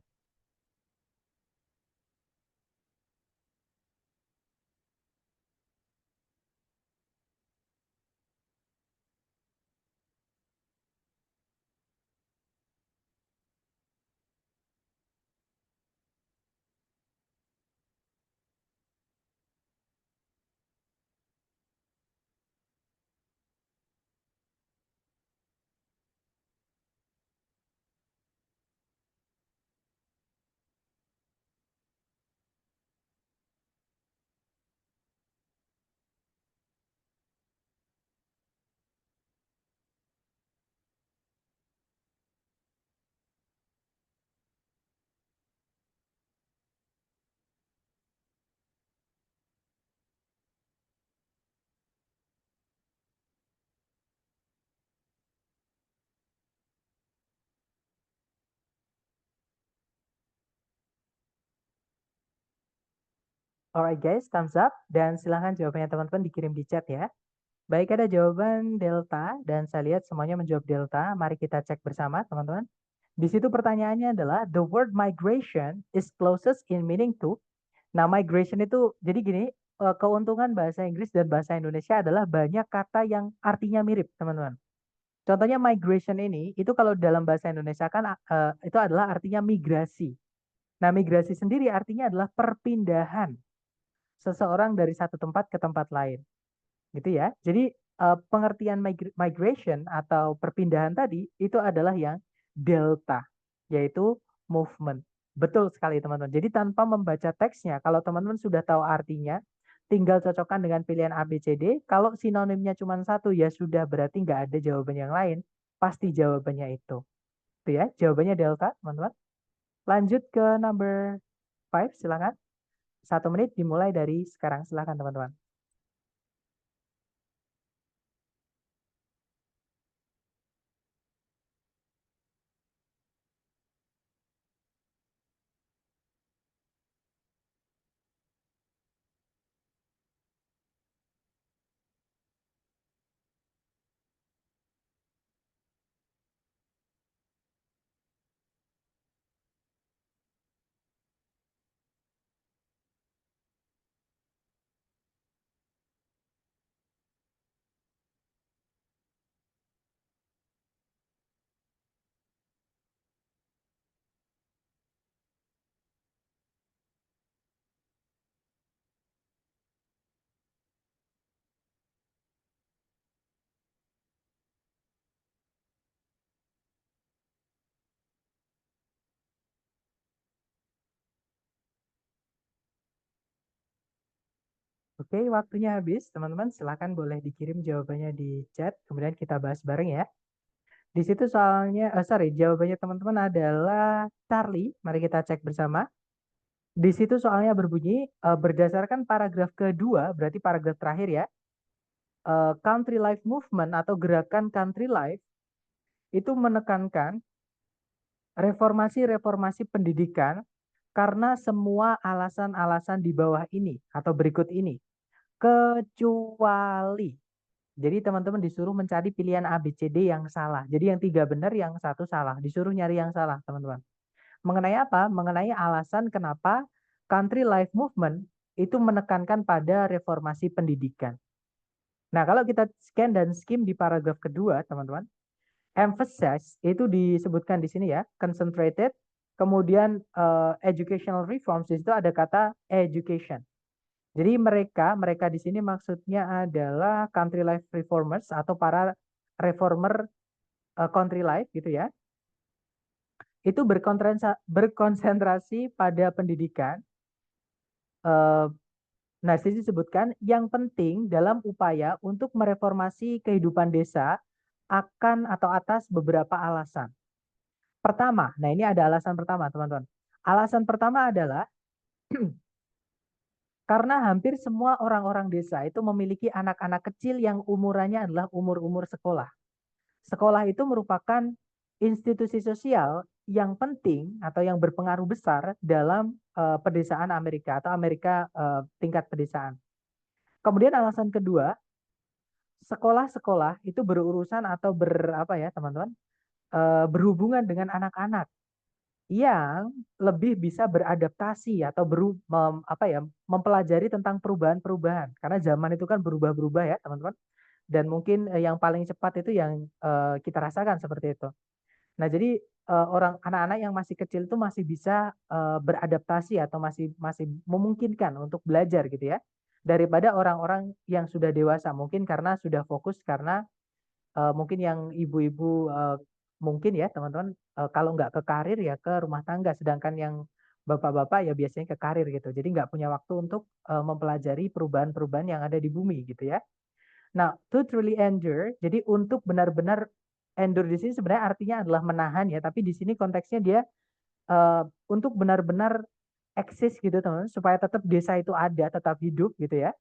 Alright guys, thumbs up dan silahkan jawabannya teman-teman dikirim di chat ya. Baik, ada jawaban delta dan saya lihat semuanya menjawab delta. Mari kita cek bersama teman-teman. Di situ pertanyaannya adalah the word migration is closest in meaning to. Nah, migration itu jadi gini, keuntungan bahasa Inggris dan bahasa Indonesia adalah banyak kata yang artinya mirip, teman-teman. Contohnya migration ini, itu kalau dalam bahasa Indonesia kan itu adalah artinya migrasi. Nah, migrasi sendiri artinya adalah perpindahan seseorang dari satu tempat ke tempat lain. Gitu ya. Jadi pengertian migration atau perpindahan tadi itu adalah yang delta, yaitu movement. Betul sekali teman-teman. Jadi tanpa membaca teksnya, kalau teman-teman sudah tahu artinya, tinggal cocokkan dengan pilihan A, B, C, D. Kalau sinonimnya cuma satu, ya sudah berarti nggak ada jawaban yang lain. Pasti jawabannya itu. Itu ya, jawabannya delta, teman-teman. Lanjut ke number 5, silakan. 1 menit dimulai dari sekarang, silakan teman-teman. Oke, waktunya habis. Teman-teman, silakan boleh dikirim jawabannya di chat. Kemudian kita bahas bareng ya. Di situ soalnya, sorry, jawabannya teman-teman adalah Charlie. Mari kita cek bersama. Di situ soalnya berbunyi, berdasarkan paragraf kedua, berarti paragraf terakhir ya, Country Life Movement atau gerakan Country Life itu menekankan reformasi-reformasi pendidikan karena semua alasan-alasan di bawah ini atau berikut ini. Kecuali. Jadi teman-teman disuruh mencari pilihan A, B, C, D yang salah. Jadi yang 3 benar, yang 1 salah. Disuruh nyari yang salah, teman-teman. Mengenai apa? Mengenai alasan kenapa Country Life Movement itu menekankan pada reformasi pendidikan. Nah, kalau kita scan dan skim di paragraf kedua, teman-teman, emphasize itu disebutkan di sini ya, concentrated, kemudian educational reforms itu ada kata education. Jadi mereka di sini maksudnya adalah country life reformers atau para reformer country life gitu ya. Itu berkonsentrasi pada pendidikan, Nah, di sini disebutkan yang penting dalam upaya untuk mereformasi kehidupan desa akan atau atas beberapa alasan. Pertama, nah ini ada alasan pertama, teman-teman. Alasan pertama adalah karena hampir semua orang-orang desa itu memiliki anak-anak kecil yang umurannya adalah umur-umur sekolah. Sekolah itu merupakan institusi sosial yang penting atau yang berpengaruh besar dalam pedesaan Amerika atau Amerika tingkat pedesaan. Kemudian alasan kedua, sekolah-sekolah itu berurusan atau berapa ya teman-teman, berhubungan dengan anak-anak yang lebih bisa beradaptasi atau apa ya, mempelajari tentang perubahan-perubahan. Karena zaman itu kan berubah-berubah ya teman-teman. Dan mungkin yang paling cepat itu yang kita rasakan seperti itu. Nah, jadi orang anak-anak yang masih kecil itu masih bisa beradaptasi atau masih masih memungkinkan untuk belajar gitu ya. Daripada orang-orang yang sudah dewasa, mungkin karena sudah fokus karena mungkin yang ibu-ibu mungkin ya teman-teman kalau nggak ke karir ya ke rumah tangga, sedangkan yang bapak-bapak ya biasanya ke karir gitu. Jadi nggak punya waktu untuk mempelajari perubahan-perubahan yang ada di bumi gitu ya. Nah, to truly endure, jadi untuk benar-benar endure di sini sebenarnya artinya adalah menahan ya, tapi di sini konteksnya dia untuk benar-benar eksis gitu teman-teman, supaya tetap desa itu ada, tetap hidup gitu ya.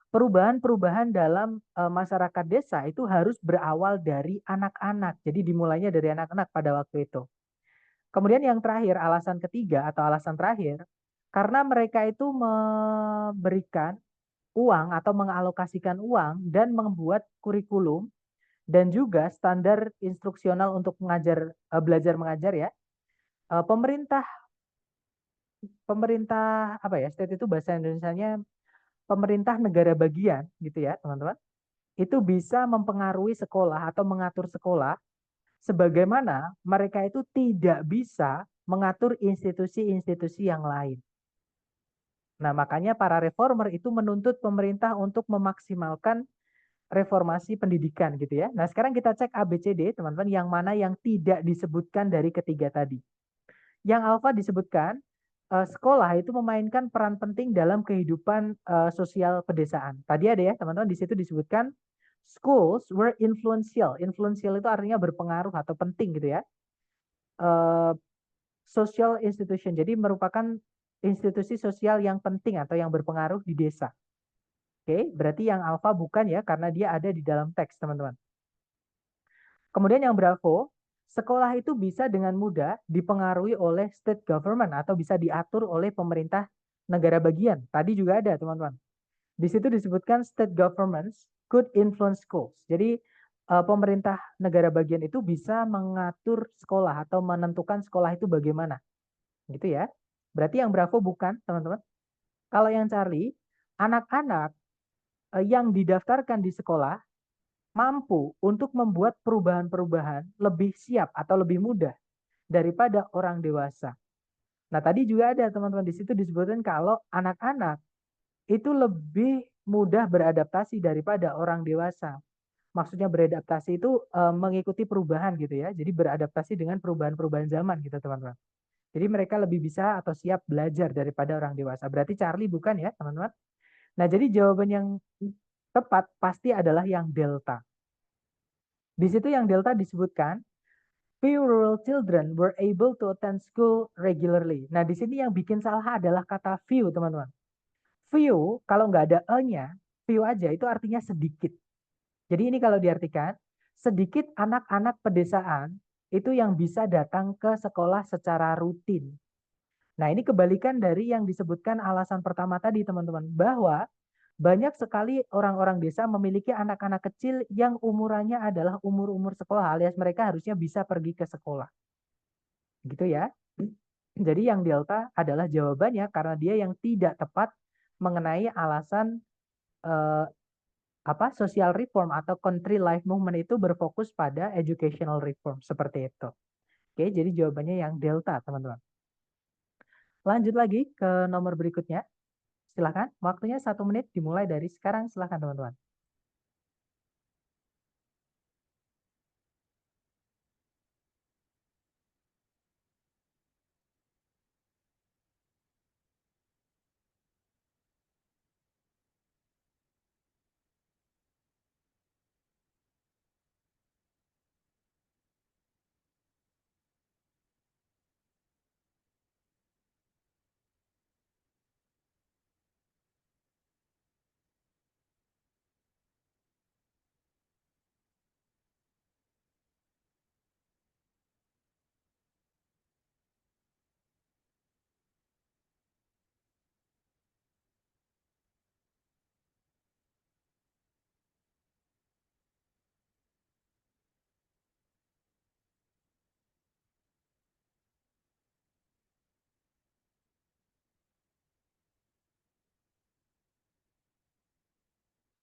Perubahan-perubahan dalam masyarakat desa itu harus berawal dari anak-anak. Jadi dimulainya dari anak-anak pada waktu itu. Kemudian yang terakhir, alasan ketiga atau alasan terakhir, karena mereka itu memberikan uang atau mengalokasikan uang dan membuat kurikulum dan juga standar instruksional untuk mengajar belajar mengajar ya. Pemerintah pemerintah apa ya? State itu bahasa Indonesianya pemerintah negara bagian gitu ya, teman-teman. Itu bisa mempengaruhi sekolah atau mengatur sekolah sebagaimana mereka itu tidak bisa mengatur institusi-institusi yang lain. Nah, makanya para reformer itu menuntut pemerintah untuk memaksimalkan reformasi pendidikan gitu ya. Nah, sekarang kita cek ABCD, teman-teman, yang mana yang tidak disebutkan dari ketiga tadi. Yang alfa disebutkan sekolah itu memainkan peran penting dalam kehidupan sosial pedesaan. Tadi ada ya, teman-teman, di situ disebutkan schools were influential. Influential itu artinya berpengaruh atau penting gitu ya. Uh, social institution. Jadi merupakan institusi sosial yang penting atau yang berpengaruh di desa. Oke, berarti yang alfa bukan ya karena dia ada di dalam teks, teman-teman. Kemudian yang Bravo, sekolah itu bisa dengan mudah dipengaruhi oleh state government atau bisa diatur oleh pemerintah negara bagian. Tadi juga ada, teman-teman. Di situ disebutkan state governments could influence schools. Jadi pemerintah negara bagian itu bisa mengatur sekolah atau menentukan sekolah itu bagaimana. Gitu ya. Berarti yang Bravo bukan, teman-teman. Kalau yang Charlie, anak-anak yang didaftarkan di sekolah mampu untuk membuat perubahan-perubahan lebih siap atau lebih mudah daripada orang dewasa. Nah, tadi juga ada teman-teman di situ disebutkan kalau anak-anak itu lebih mudah beradaptasi daripada orang dewasa. Maksudnya beradaptasi itu mengikuti perubahan gitu ya. Jadi beradaptasi dengan perubahan-perubahan zaman gitu, teman-teman. Jadi mereka lebih bisa atau siap belajar daripada orang dewasa. Berarti Charlie bukan ya, teman-teman. Nah, jadi jawaban yang tepat pasti adalah yang delta. Di situ yang delta disebutkan few rural children were able to attend school regularly. Nah, di sini yang bikin salah adalah kata few, teman-teman. Few, kalau nggak ada e-nya, few aja itu artinya sedikit. Jadi ini kalau diartikan, sedikit anak-anak pedesaan itu yang bisa datang ke sekolah secara rutin. Nah, ini kebalikan dari yang disebutkan alasan pertama tadi, teman-teman, bahwa banyak sekali orang-orang desa memiliki anak-anak kecil yang umurannya adalah umur-umur sekolah, alias mereka harusnya bisa pergi ke sekolah. Gitu ya. Jadi yang delta adalah jawabannya karena dia yang tidak tepat mengenai alasan eh, apa social reform atau country life movement itu berfokus pada educational reform seperti itu. Oke, jadi jawabannya yang delta, teman-teman. Lanjut lagi ke nomor berikutnya. Silakan, waktunya 1 menit dimulai dari sekarang. Silakan, teman-teman.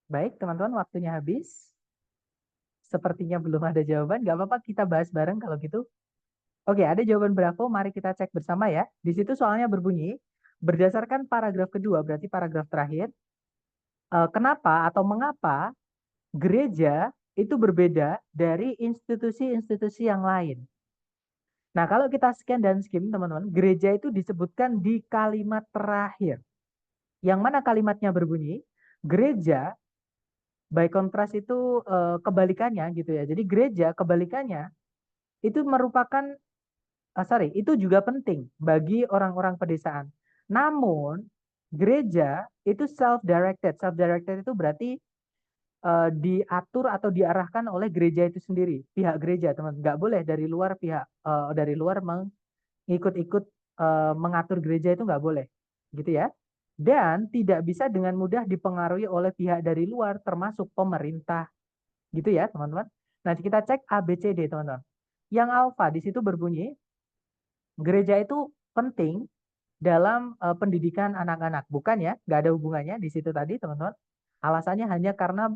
Baik, teman-teman, waktunya habis. Sepertinya belum ada jawaban. Nggak apa-apa, kita bahas bareng kalau gitu. Oke, ada jawaban Bravo. Mari kita cek bersama ya. Di situ soalnya berbunyi, berdasarkan paragraf kedua, berarti paragraf terakhir, kenapa atau mengapa gereja itu berbeda dari institusi-institusi yang lain. Nah, kalau kita scan dan skim, teman-teman, gereja itu disebutkan di kalimat terakhir. Yang mana kalimatnya berbunyi, gereja, by contrast itu kebalikannya gitu ya. Jadi gereja kebalikannya itu merupakan, itu juga penting bagi orang-orang pedesaan. Namun, gereja itu self-directed. Self-directed itu berarti diatur atau diarahkan oleh gereja itu sendiri, pihak gereja, teman. Nggak boleh dari luar pihak, dari luar mengikut-ikut mengatur gereja itu nggak boleh, gitu ya. Dan tidak bisa dengan mudah dipengaruhi oleh pihak dari luar, termasuk pemerintah, gitu ya, teman-teman. Nah, kita cek ABCD, teman-teman. Yang alfa di situ berbunyi, gereja itu penting dalam pendidikan anak-anak. Bukan ya, nggak ada hubungannya di situ tadi, teman-teman. Alasannya hanya karena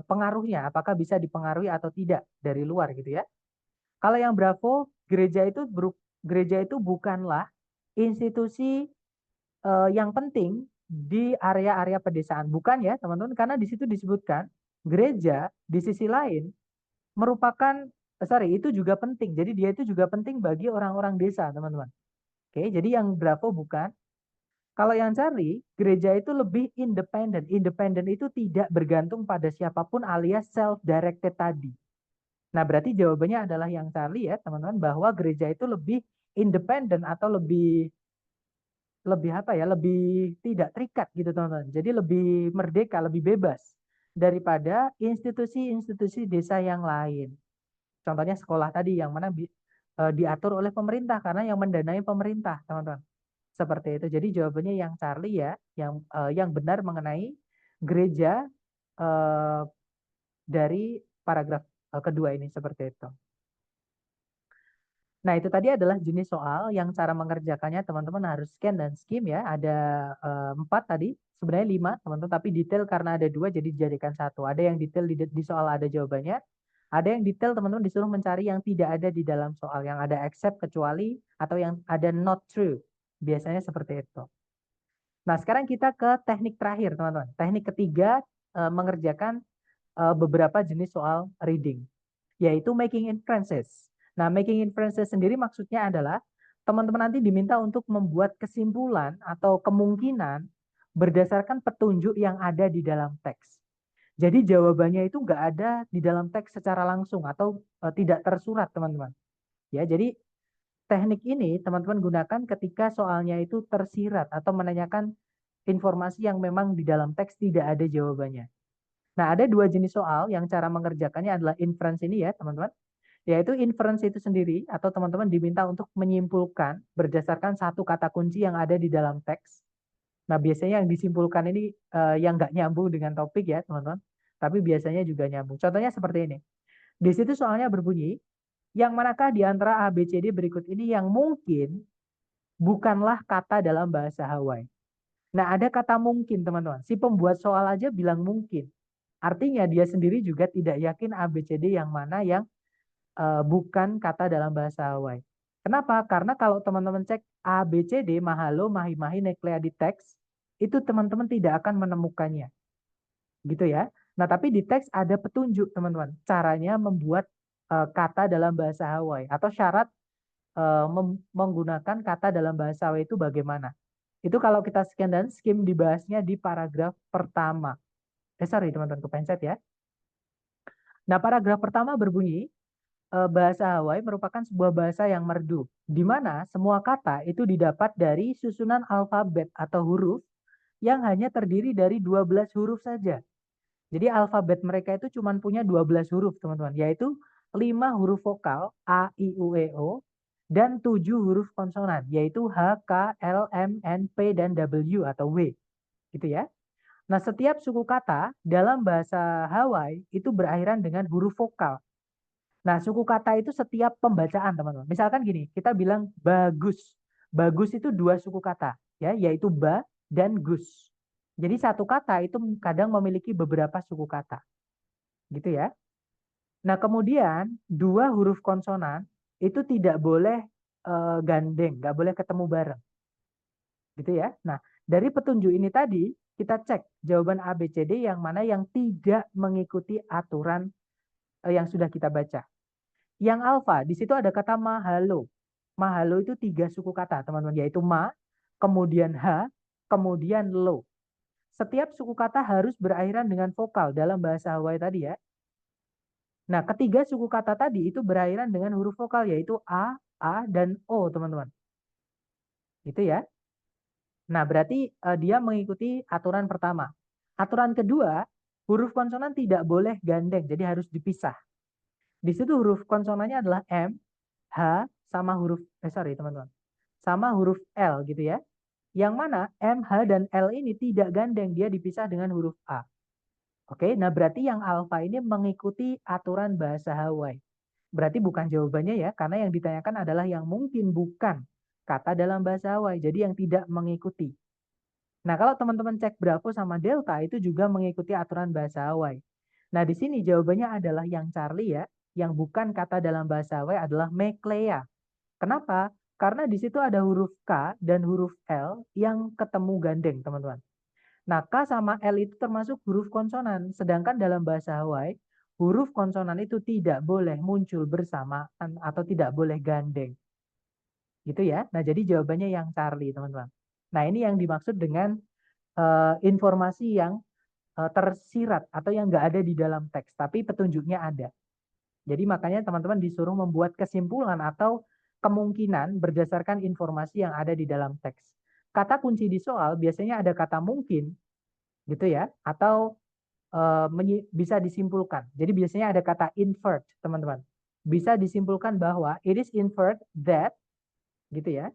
pengaruhnya, apakah bisa dipengaruhi atau tidak dari luar gitu ya. Kalau yang Bravo, gereja itu bukanlah institusi yang penting di area-area pedesaan. Bukan ya, teman-teman, karena di situ disebutkan gereja di sisi lain merupakan, itu juga penting. Jadi dia itu juga penting bagi orang-orang desa, teman-teman. Oke, jadi yang Bravo bukan. Kalau yang Charlie, gereja itu lebih independen. Independen itu tidak bergantung pada siapapun alias self-directed tadi. Nah, berarti jawabannya adalah yang Charlie ya, teman-teman, bahwa gereja itu lebih independen atau lebih lebih apa ya, lebih tidak terikat gitu, teman-teman. Jadi lebih merdeka, lebih bebas daripada institusi-institusi desa yang lain. Contohnya sekolah tadi yang mana diatur oleh pemerintah karena yang mendanai pemerintah, teman-teman. Seperti itu. Jadi jawabannya yang Charlie ya, yang benar mengenai gereja eh, dari paragraf kedua ini seperti itu. Nah, itu tadi adalah jenis soal yang cara mengerjakannya teman-teman harus scan dan skim ya. Ada 4 tadi, sebenarnya 5 teman-teman, tapi detail karena ada 2 jadi dijadikan satu. Ada yang detail di soal ada jawabannya, ada yang detail teman-teman disuruh mencari yang tidak ada di dalam soal, yang ada except, kecuali, atau yang ada not true. Biasanya seperti itu. Nah, sekarang kita ke teknik terakhir, teman-teman. Teknik ketiga mengerjakan beberapa jenis soal reading, yaitu making inferences. Nah, making inferences sendiri maksudnya adalah teman-teman nanti diminta untuk membuat kesimpulan atau kemungkinan berdasarkan petunjuk yang ada di dalam teks. Jadi jawabannya itu nggak ada di dalam teks secara langsung atau tidak tersurat, teman-teman. Ya, jadi teknik ini teman-teman gunakan ketika soalnya itu tersirat atau menanyakan informasi yang memang di dalam teks tidak ada jawabannya. Nah, ada 2 jenis soal yang cara mengerjakannya adalah inference ini ya, teman-teman. Yaitu inference itu sendiri atau teman-teman diminta untuk menyimpulkan berdasarkan satu kata kunci yang ada di dalam teks. Nah, biasanya yang disimpulkan ini yang nggak nyambung dengan topik ya, teman-teman. Tapi biasanya juga nyambung. Contohnya seperti ini. Di situ soalnya berbunyi, yang manakah di antara A, B, C, D berikut ini yang mungkin bukanlah kata dalam bahasa Hawaii. Nah, ada kata mungkin, teman-teman. Si pembuat soal aja bilang mungkin. Artinya dia sendiri juga tidak yakin A, B, C, D yang mana yang bukan kata dalam bahasa Hawaii. Kenapa? Karena kalau teman-teman cek A, B, C, D, mahalo, mahi-mahi, neklea di teks, itu teman-teman tidak akan menemukannya. Gitu ya. Nah, tapi di teks ada petunjuk, teman-teman. Caranya membuat kata dalam bahasa Hawaii atau syarat menggunakan kata dalam bahasa Hawaii itu bagaimana. Itu kalau kita scan dan skim dibahasnya di paragraf pertama. Sorry teman-teman, kepencet ya. Nah, paragraf pertama berbunyi, bahasa Hawaii merupakan sebuah bahasa yang merdu, di mana semua kata itu didapat dari susunan alfabet atau huruf yang hanya terdiri dari 12 huruf saja. Jadi alfabet mereka itu cuma punya 12 huruf, teman-teman, yaitu 5 huruf vokal A, I, U, E, O, dan 7 huruf konsonan, yaitu H, K, L, M, N, P, dan W atau W. Gitu ya. Nah, setiap suku kata dalam bahasa Hawaii itu berakhiran dengan huruf vokal. Nah, suku kata itu setiap pembacaan, teman-teman. Misalkan gini, kita bilang bagus. Bagus itu 2 suku kata, ya, yaitu ba dan gus. Jadi satu kata itu kadang memiliki beberapa suku kata, gitu ya. Nah, kemudian dua huruf konsonan itu tidak boleh gandeng, nggak boleh ketemu bareng, gitu ya. Nah, dari petunjuk ini tadi kita cek jawaban A, B, C, D yang mana yang tidak mengikuti aturan yang sudah kita baca. Yang alfa, di situ ada kata mahalo. Mahalo itu 3 suku kata, teman-teman, yaitu ma, kemudian ha, kemudian lo. Setiap suku kata harus berakhiran dengan vokal dalam bahasa Hawaii tadi ya. Nah, ketiga suku kata tadi itu berakhiran dengan huruf vokal, yaitu A, dan O, teman-teman. Itu ya. Nah, berarti dia mengikuti aturan pertama. Aturan kedua, huruf konsonan tidak boleh gandeng, jadi harus dipisah. Di situ huruf konsonannya adalah M, H, sama huruf, sorry teman-teman, sama huruf L gitu ya. Yang mana M, H, dan L ini tidak gandeng, dia dipisah dengan huruf A. Oke, nah berarti yang alfa ini mengikuti aturan bahasa Hawaii. Berarti bukan jawabannya ya, karena yang ditanyakan adalah yang mungkin bukan kata dalam bahasa Hawaii, jadi yang tidak mengikuti. Nah, kalau teman-teman cek Bravo sama Delta itu juga mengikuti aturan bahasa Hawaii. Nah, di sini jawabannya adalah yang Charlie ya, yang bukan kata dalam bahasa Hawaii adalah Meklea. Kenapa? Karena di situ ada huruf K dan huruf L yang ketemu gandeng, teman-teman. Nah, K sama L itu termasuk huruf konsonan, sedangkan dalam bahasa Hawaii, huruf konsonan itu tidak boleh muncul bersamaan atau tidak boleh gandeng. Gitu ya. Nah, jadi jawabannya yang Charlie, teman-teman. Nah, ini yang dimaksud dengan informasi yang tersirat atau yang nggak ada di dalam teks, tapi petunjuknya ada. Jadi makanya teman-teman disuruh membuat kesimpulan atau kemungkinan berdasarkan informasi yang ada di dalam teks. Kata kunci di soal biasanya ada kata mungkin, gitu ya, atau bisa disimpulkan. Jadi biasanya ada kata invert, teman-teman. Bisa disimpulkan bahwa it is invert that, gitu ya.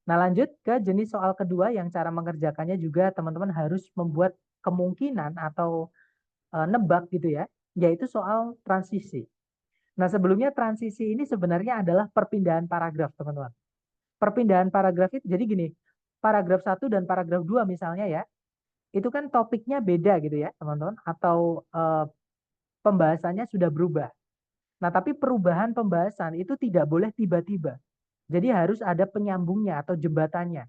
Nah, lanjut ke jenis soal kedua yang cara mengerjakannya juga teman-teman harus membuat kemungkinan atau nebak gitu ya, yaitu soal transisi. Nah, sebelumnya transisi ini sebenarnya adalah perpindahan paragraf, teman-teman. Perpindahan paragraf itu jadi gini, paragraf 1 dan paragraf 2 misalnya ya, itu kan topiknya beda gitu ya, teman-teman, atau pembahasannya sudah berubah. Nah, tapi perubahan pembahasan itu tidak boleh tiba-tiba. Jadi harus ada penyambungnya atau jembatannya.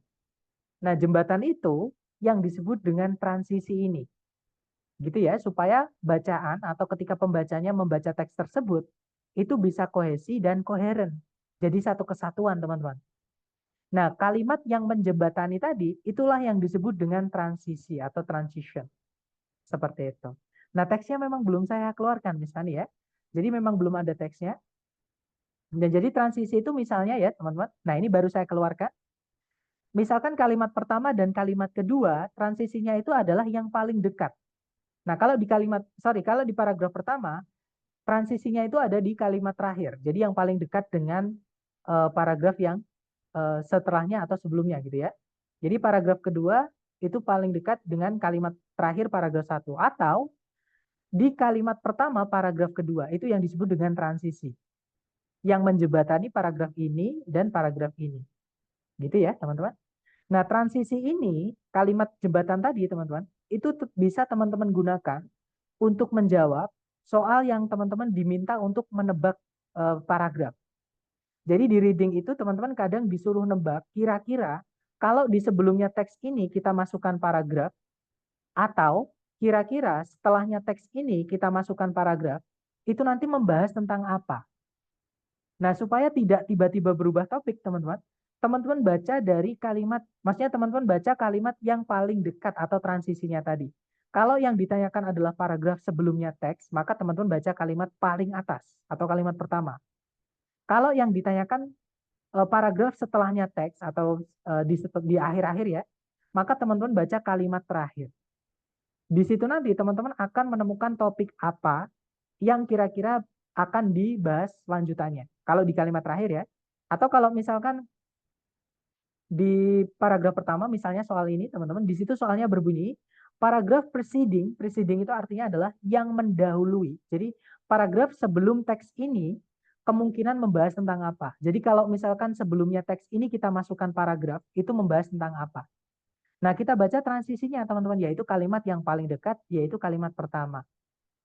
Nah, jembatan itu yang disebut dengan transisi ini. Gitu ya, supaya bacaan atau ketika pembacanya membaca teks tersebut, itu bisa kohesi dan koheren. Jadi satu kesatuan, teman-teman. Nah, kalimat yang menjembatani tadi, itulah yang disebut dengan transisi atau transition. Seperti itu. Nah, teksnya memang belum saya keluarkan, misalnya ya. Jadi memang belum ada teksnya. Dan jadi transisi itu misalnya ya, teman-teman. Nah, ini baru saya keluarkan. Misalkan kalimat pertama dan kalimat kedua, transisinya itu adalah yang paling dekat. Nah, kalau di paragraf pertama, transisinya itu ada di kalimat terakhir. Jadi yang paling dekat dengan paragraf yang setelahnya atau sebelumnya gitu ya. Jadi paragraf kedua itu paling dekat dengan kalimat terakhir paragraf satu. Atau di kalimat pertama paragraf kedua, itu yang disebut dengan transisi. Yang menjembatani paragraf ini dan paragraf ini. Gitu ya teman-teman. Nah, transisi ini, kalimat jembatan tadi, teman-teman, itu bisa teman-teman gunakan untuk menjawab soal yang teman-teman diminta untuk menebak paragraf. Jadi di reading itu teman-teman kadang disuruh nebak kira-kira kalau di sebelumnya teks ini kita masukkan paragraf atau kira-kira setelahnya teks ini kita masukkan paragraf, itu nanti membahas tentang apa. Nah, supaya tidak tiba-tiba berubah topik, teman-teman, teman-teman baca dari kalimat, maksudnya teman-teman baca kalimat yang paling dekat atau transisinya tadi. Kalau yang ditanyakan adalah paragraf sebelumnya teks, maka teman-teman baca kalimat paling atas atau kalimat pertama. Kalau yang ditanyakan paragraf setelahnya teks atau di akhir-akhir ya, maka teman-teman baca kalimat terakhir. Di situ nanti teman-teman akan menemukan topik apa yang kira-kira akan dibahas lanjutannya. Kalau di kalimat terakhir ya. Atau kalau misalkan di paragraf pertama misalnya soal ini teman-teman, di situ soalnya berbunyi paragraf preceding, preceding itu artinya adalah yang mendahului. Jadi paragraf sebelum teks ini kemungkinan membahas tentang apa. Jadi kalau misalkan sebelumnya teks ini kita masukkan paragraf, itu membahas tentang apa. Nah, kita baca transisinya teman-teman, yaitu kalimat yang paling dekat, yaitu kalimat pertama.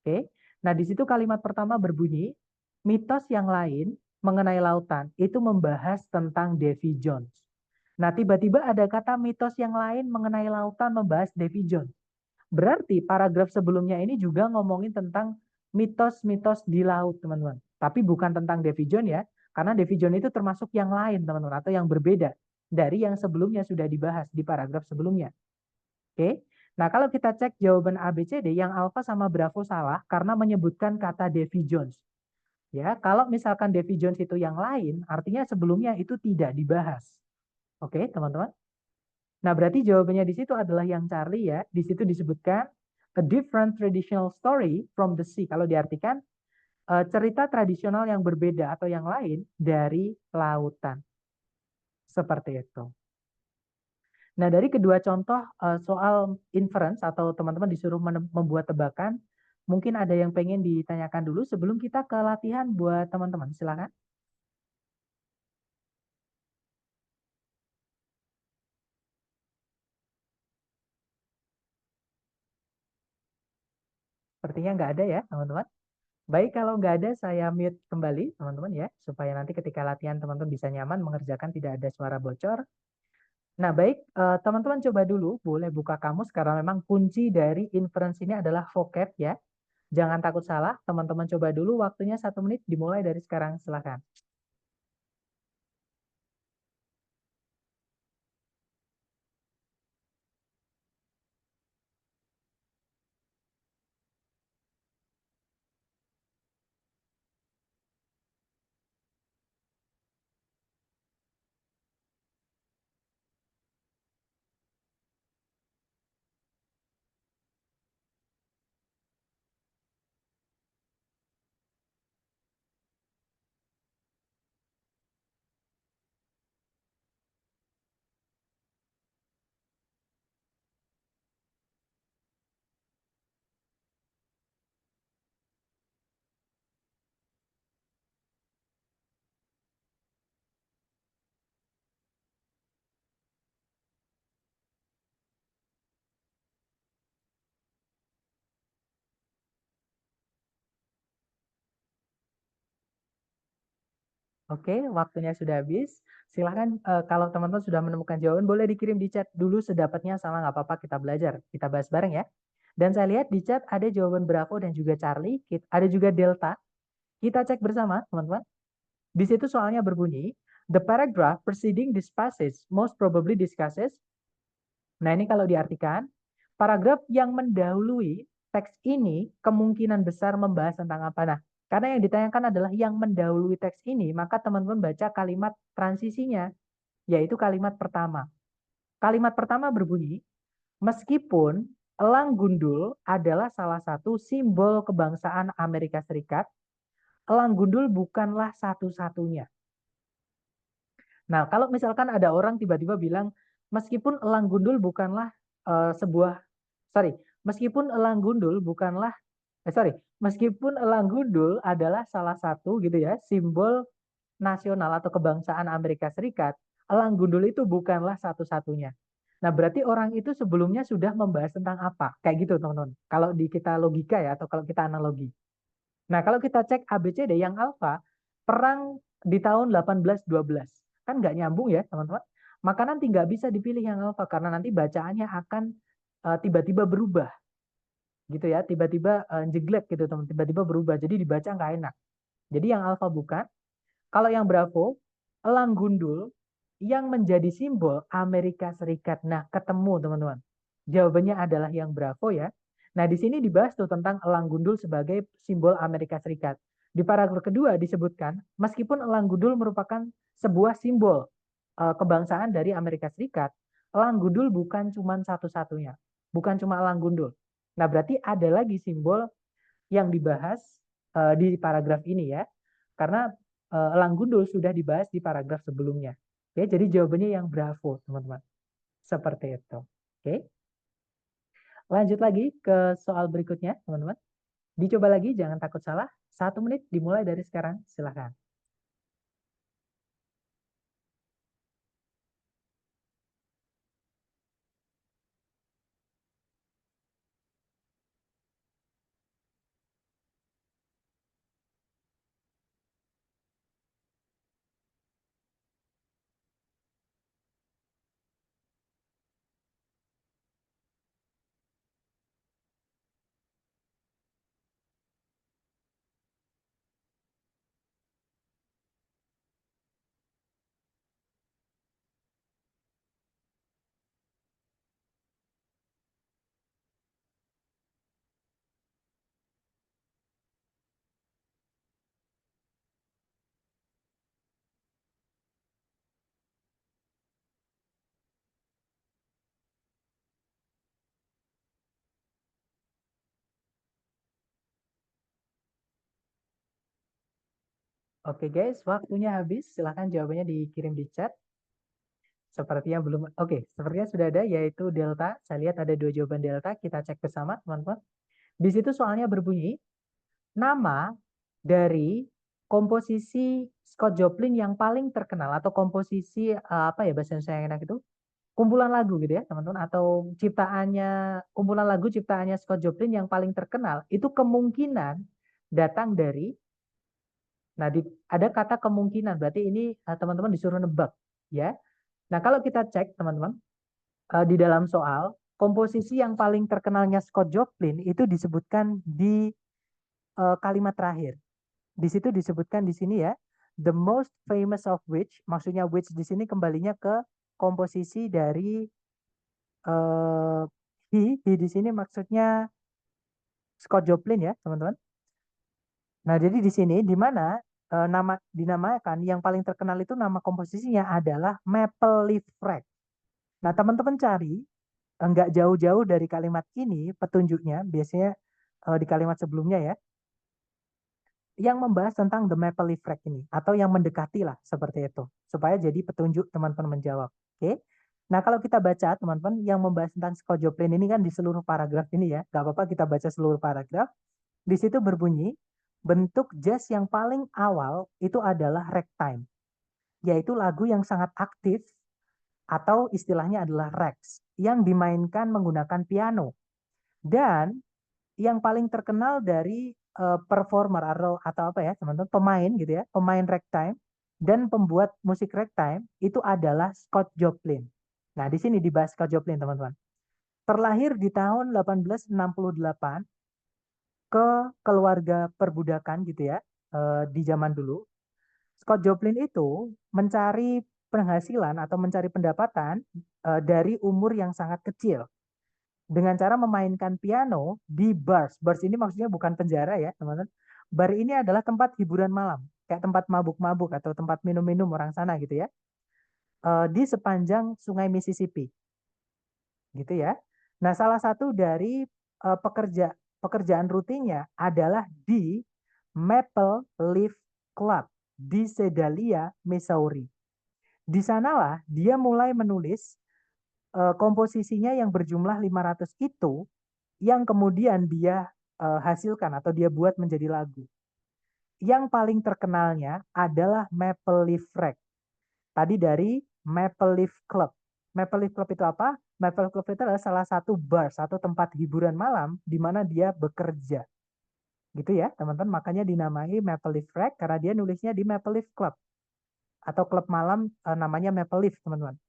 Oke. Nah, di situ kalimat pertama berbunyi, mitos yang lain mengenai lautan itu membahas tentang Davy Jones. Nah, tiba-tiba ada kata mitos yang lain mengenai lautan membahas Davy Jones. Berarti paragraf sebelumnya ini juga ngomongin tentang mitos-mitos di laut, teman-teman. Tapi bukan tentang Davy Jones ya, karena Davy Jones itu termasuk yang lain, teman-teman, atau yang berbeda dari yang sebelumnya sudah dibahas di paragraf sebelumnya. Oke. Nah, kalau kita cek jawaban ABCD, yang Alfa sama Bravo salah karena menyebutkan kata Davy Jones. Ya, kalau misalkan Davy Jones itu yang lain, artinya sebelumnya itu tidak dibahas. Oke, teman-teman. Nah, berarti jawabannya di situ adalah yang Charlie ya. Di situ disebutkan a different traditional story from the sea. Kalau diartikan cerita tradisional yang berbeda atau yang lain dari lautan. Seperti itu. Nah, dari kedua contoh soal inference atau teman-teman disuruh membuat tebakan, mungkin ada yang pengen ditanyakan dulu sebelum kita ke latihan buat teman-teman. Silakan. Sepertinya nggak ada ya, teman-teman. Baik, kalau nggak ada, saya mute kembali, teman-teman ya, supaya nanti ketika latihan teman-teman bisa nyaman mengerjakan tidak ada suara bocor. Nah, baik, teman-teman coba dulu, boleh buka kamus karena memang kunci dari inference ini adalah vocab ya. Jangan takut salah, teman-teman coba dulu, waktunya 1 menit dimulai dari sekarang, silakan. Oke, waktunya sudah habis. Silahkan kalau teman-teman sudah menemukan jawaban, boleh dikirim di chat dulu sedapatnya, salah nggak apa-apa, kita belajar. Kita bahas bareng ya. Dan saya lihat di chat ada jawaban Bravo dan juga Charlie, ada juga Delta. Kita cek bersama, teman-teman. Di situ soalnya berbunyi, the paragraph preceding this passage most probably discusses. Nah, ini kalau diartikan, paragraf yang mendahului teks ini kemungkinan besar membahas tentang apa. Nah, karena yang ditanyakan adalah yang mendahului teks ini, maka teman-teman baca kalimat transisinya, yaitu kalimat pertama. Kalimat pertama berbunyi, meskipun elang gundul adalah salah satu simbol kebangsaan Amerika Serikat, elang gundul bukanlah satu-satunya. Nah, kalau misalkan ada orang tiba-tiba bilang, meskipun elang gundul bukanlah sebuah, sorry, meskipun elang gundul bukanlah, sorry, meskipun elang gundul adalah salah satu gitu ya, simbol nasional atau kebangsaan Amerika Serikat, elang gundul itu bukanlah satu-satunya. Nah, berarti orang itu sebelumnya sudah membahas tentang apa? Kayak gitu, teman-teman. Kalau di kita logika ya, atau kalau kita analogi. Nah, kalau kita cek ABCD yang alfa, perang di tahun 1812. Kan nggak nyambung ya, teman-teman. Maka nanti nggak bisa dipilih yang alfa, karena nanti bacaannya akan tiba-tiba berubah. Gitu ya, tiba-tiba jeglek gitu, teman. Tiba-tiba berubah, jadi dibaca nggak enak. Jadi yang alfa bukan. Kalau yang Bravo, elang gundul yang menjadi simbol Amerika Serikat. Nah, ketemu teman-teman. Jawabannya adalah yang Bravo ya. Nah, di sini dibahas tuh tentang elang gundul sebagai simbol Amerika Serikat. Di paragraf kedua disebutkan, meskipun elang gundul merupakan sebuah simbol kebangsaan dari Amerika Serikat, elang gundul bukan cuma satu-satunya. Bukan cuma elang gundul. Nah, berarti ada lagi simbol yang dibahas di paragraf ini ya. Karena elang gundul sudah dibahas di paragraf sebelumnya. Oke, jadi jawabannya yang Bravo, teman-teman. Seperti itu. Oke. Lanjut lagi ke soal berikutnya, teman-teman. Dicoba lagi, jangan takut salah. 1 menit dimulai dari sekarang, silahkan. Oke guys, waktunya habis. Silahkan jawabannya dikirim di chat. Sepertinya belum. Oke, sepertinya sudah ada yaitu delta. Saya lihat ada dua jawaban delta. Kita cek bersama teman-teman. Di situ soalnya berbunyi nama dari komposisi Scott Joplin yang paling terkenal atau komposisi apa ya bahasa Indonesia yang enak itu? Kumpulan lagu gitu ya teman-teman atau ciptaannya kumpulan lagu ciptaannya Scott Joplin yang paling terkenal itu kemungkinan datang dari. Nah, ada kata kemungkinan, berarti ini teman-teman disuruh nebak, ya. Nah, kalau kita cek, teman-teman, di dalam soal, komposisi yang paling terkenalnya Scott Joplin itu disebutkan di kalimat terakhir. Di situ disebutkan di sini ya, the most famous of which, maksudnya which di sini kembalinya ke komposisi dari uh, he di sini maksudnya Scott Joplin ya, teman-teman. Nah, jadi di sini di mana nama dinamakan yang paling terkenal itu nama komposisinya adalah Maple Leaf Rag. Nah, teman-teman cari nggak jauh-jauh dari kalimat ini petunjuknya biasanya di kalimat sebelumnya ya yang membahas tentang the Maple Leaf Rag ini atau yang mendekati lah seperti itu supaya jadi petunjuk teman-teman menjawab. Oke. Nah, kalau kita baca teman-teman yang membahas tentang Scott Joplin ini kan di seluruh paragraf ini ya, nggak apa-apa kita baca seluruh paragraf. Di situ berbunyi, bentuk jazz yang paling awal itu adalah ragtime, yaitu lagu yang sangat aktif atau istilahnya adalah rags, yang dimainkan menggunakan piano. Dan yang paling terkenal dari performer atau apa ya, teman-teman, pemain gitu ya, pemain ragtime dan pembuat musik ragtime itu adalah Scott Joplin. Nah, di sini dibahas Scott Joplin, teman-teman. Terlahir di tahun 1868 ke keluarga perbudakan gitu ya di zaman dulu. Scott Joplin itu mencari penghasilan atau mencari pendapatan dari umur yang sangat kecil dengan cara memainkan piano di bars. Bars ini maksudnya bukan penjara ya, teman-teman. Bar ini adalah tempat hiburan malam, kayak tempat mabuk-mabuk atau tempat minum-minum orang sana gitu ya, di sepanjang Sungai Mississippi, gitu ya. Nah, salah satu dari pekerjaan rutinnya adalah di Maple Leaf Club di Sedalia, Missouri. Di sanalah dia mulai menulis komposisinya yang berjumlah 500 itu yang kemudian dia hasilkan atau dia buat menjadi lagu. Yang paling terkenalnya adalah Maple Leaf Rag. Tadi dari Maple Leaf Club. Maple Leaf Club itu apa? Maple Club itu adalah salah satu bar, satu tempat hiburan malam di mana dia bekerja. Gitu ya, teman-teman. Makanya dinamai Maple Leaf Rag karena dia nulisnya di Maple Leaf Club atau klub malam namanya Maple Leaf, teman-teman.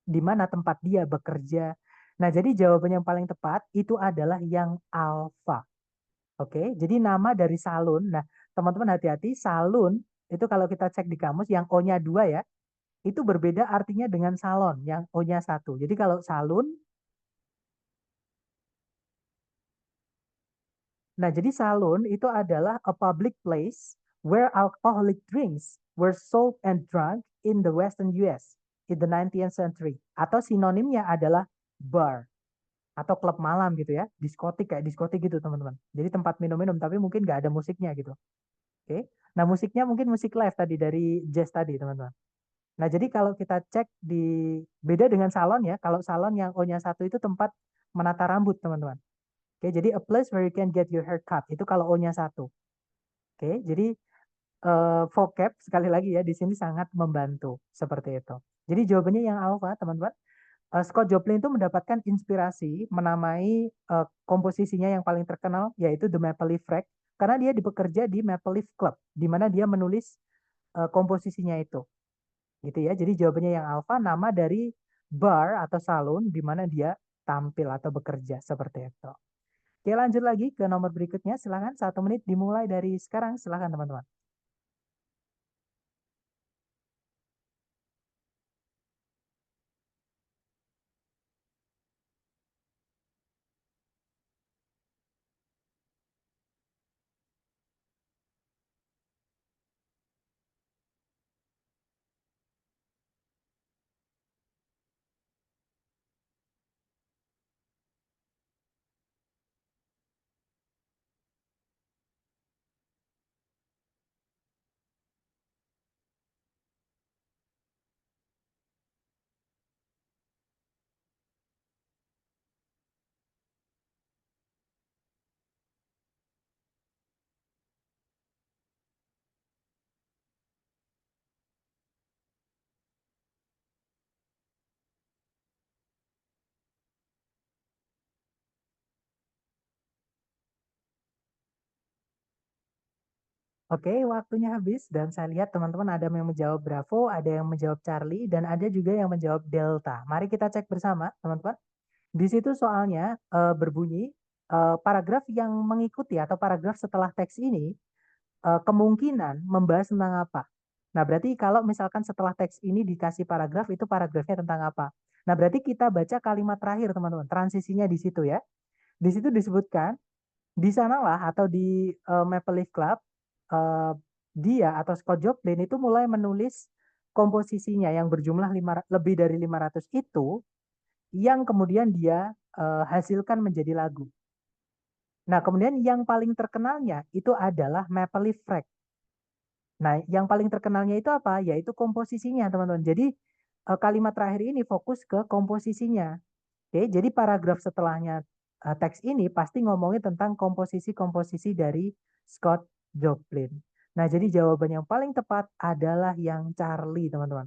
Di mana tempat dia bekerja. Nah, jadi jawaban yang paling tepat itu adalah yang alfa. Oke, jadi nama dari salun. Nah, teman-teman hati-hati, salun itu kalau kita cek di kamus yang O-nya 2 ya, itu berbeda artinya dengan salon yang O-nya 1. Jadi kalau salun, nah jadi salun itu adalah a public place where alcoholic drinks were sold and drunk in the Western US in the 19th century. Atau sinonimnya adalah bar atau klub malam gitu ya, diskotik kayak diskotik gitu teman-teman. Jadi tempat minum-minum tapi mungkin nggak ada musiknya gitu. Oke. Nah, musiknya mungkin musik live tadi dari jazz tadi, teman-teman. Nah, jadi kalau kita cek beda dengan salon ya. Kalau salon yang O-nya 1 itu tempat menata rambut, teman-teman. Oke, jadi a place where you can get your hair cut. Itu kalau O-nya 1. Oke, jadi vocab sekali lagi ya di sini sangat membantu seperti itu. Jadi jawabannya yang alpha, teman-teman. Scott Joplin itu mendapatkan inspirasi menamai komposisinya yang paling terkenal yaitu The Maple Leaf Rag karena dia bekerja di Maple Leaf Club di mana dia menulis komposisinya itu. Gitu ya. Jadi jawabannya yang alfa nama dari bar atau salon di mana dia tampil atau bekerja seperti itu. Oke, lanjut lagi ke nomor berikutnya. Silakan 1 menit dimulai dari sekarang. Silakan teman-teman. Oke, waktunya habis dan saya lihat teman-teman ada yang menjawab Bravo, ada yang menjawab Charlie, dan ada juga yang menjawab Delta. Mari kita cek bersama, teman-teman. Di situ soalnya berbunyi paragraf yang mengikuti atau paragraf setelah teks ini kemungkinan membahas tentang apa. Nah, berarti kalau misalkan setelah teks ini dikasih paragraf, itu paragrafnya tentang apa. Nah, berarti kita baca kalimat terakhir, teman-teman. Transisinya di situ ya. Di situ disebutkan, di sanalah atau di Maple Leaf Club, eh, dia atau Scott Joplin itu mulai menulis komposisinya yang berjumlah lebih dari 500 itu, yang kemudian dia hasilkan menjadi lagu. Nah, kemudian yang paling terkenalnya itu adalah Maple Leaf Rag. Nah, yang paling terkenalnya itu apa? Yaitu komposisinya, teman-teman. Jadi, kalimat terakhir ini fokus ke komposisinya. Oke, jadi paragraf setelahnya teks ini pasti ngomongin tentang komposisi-komposisi dari Scott Joplin. Nah, jadi jawaban yang paling tepat adalah yang Charlie, teman-teman.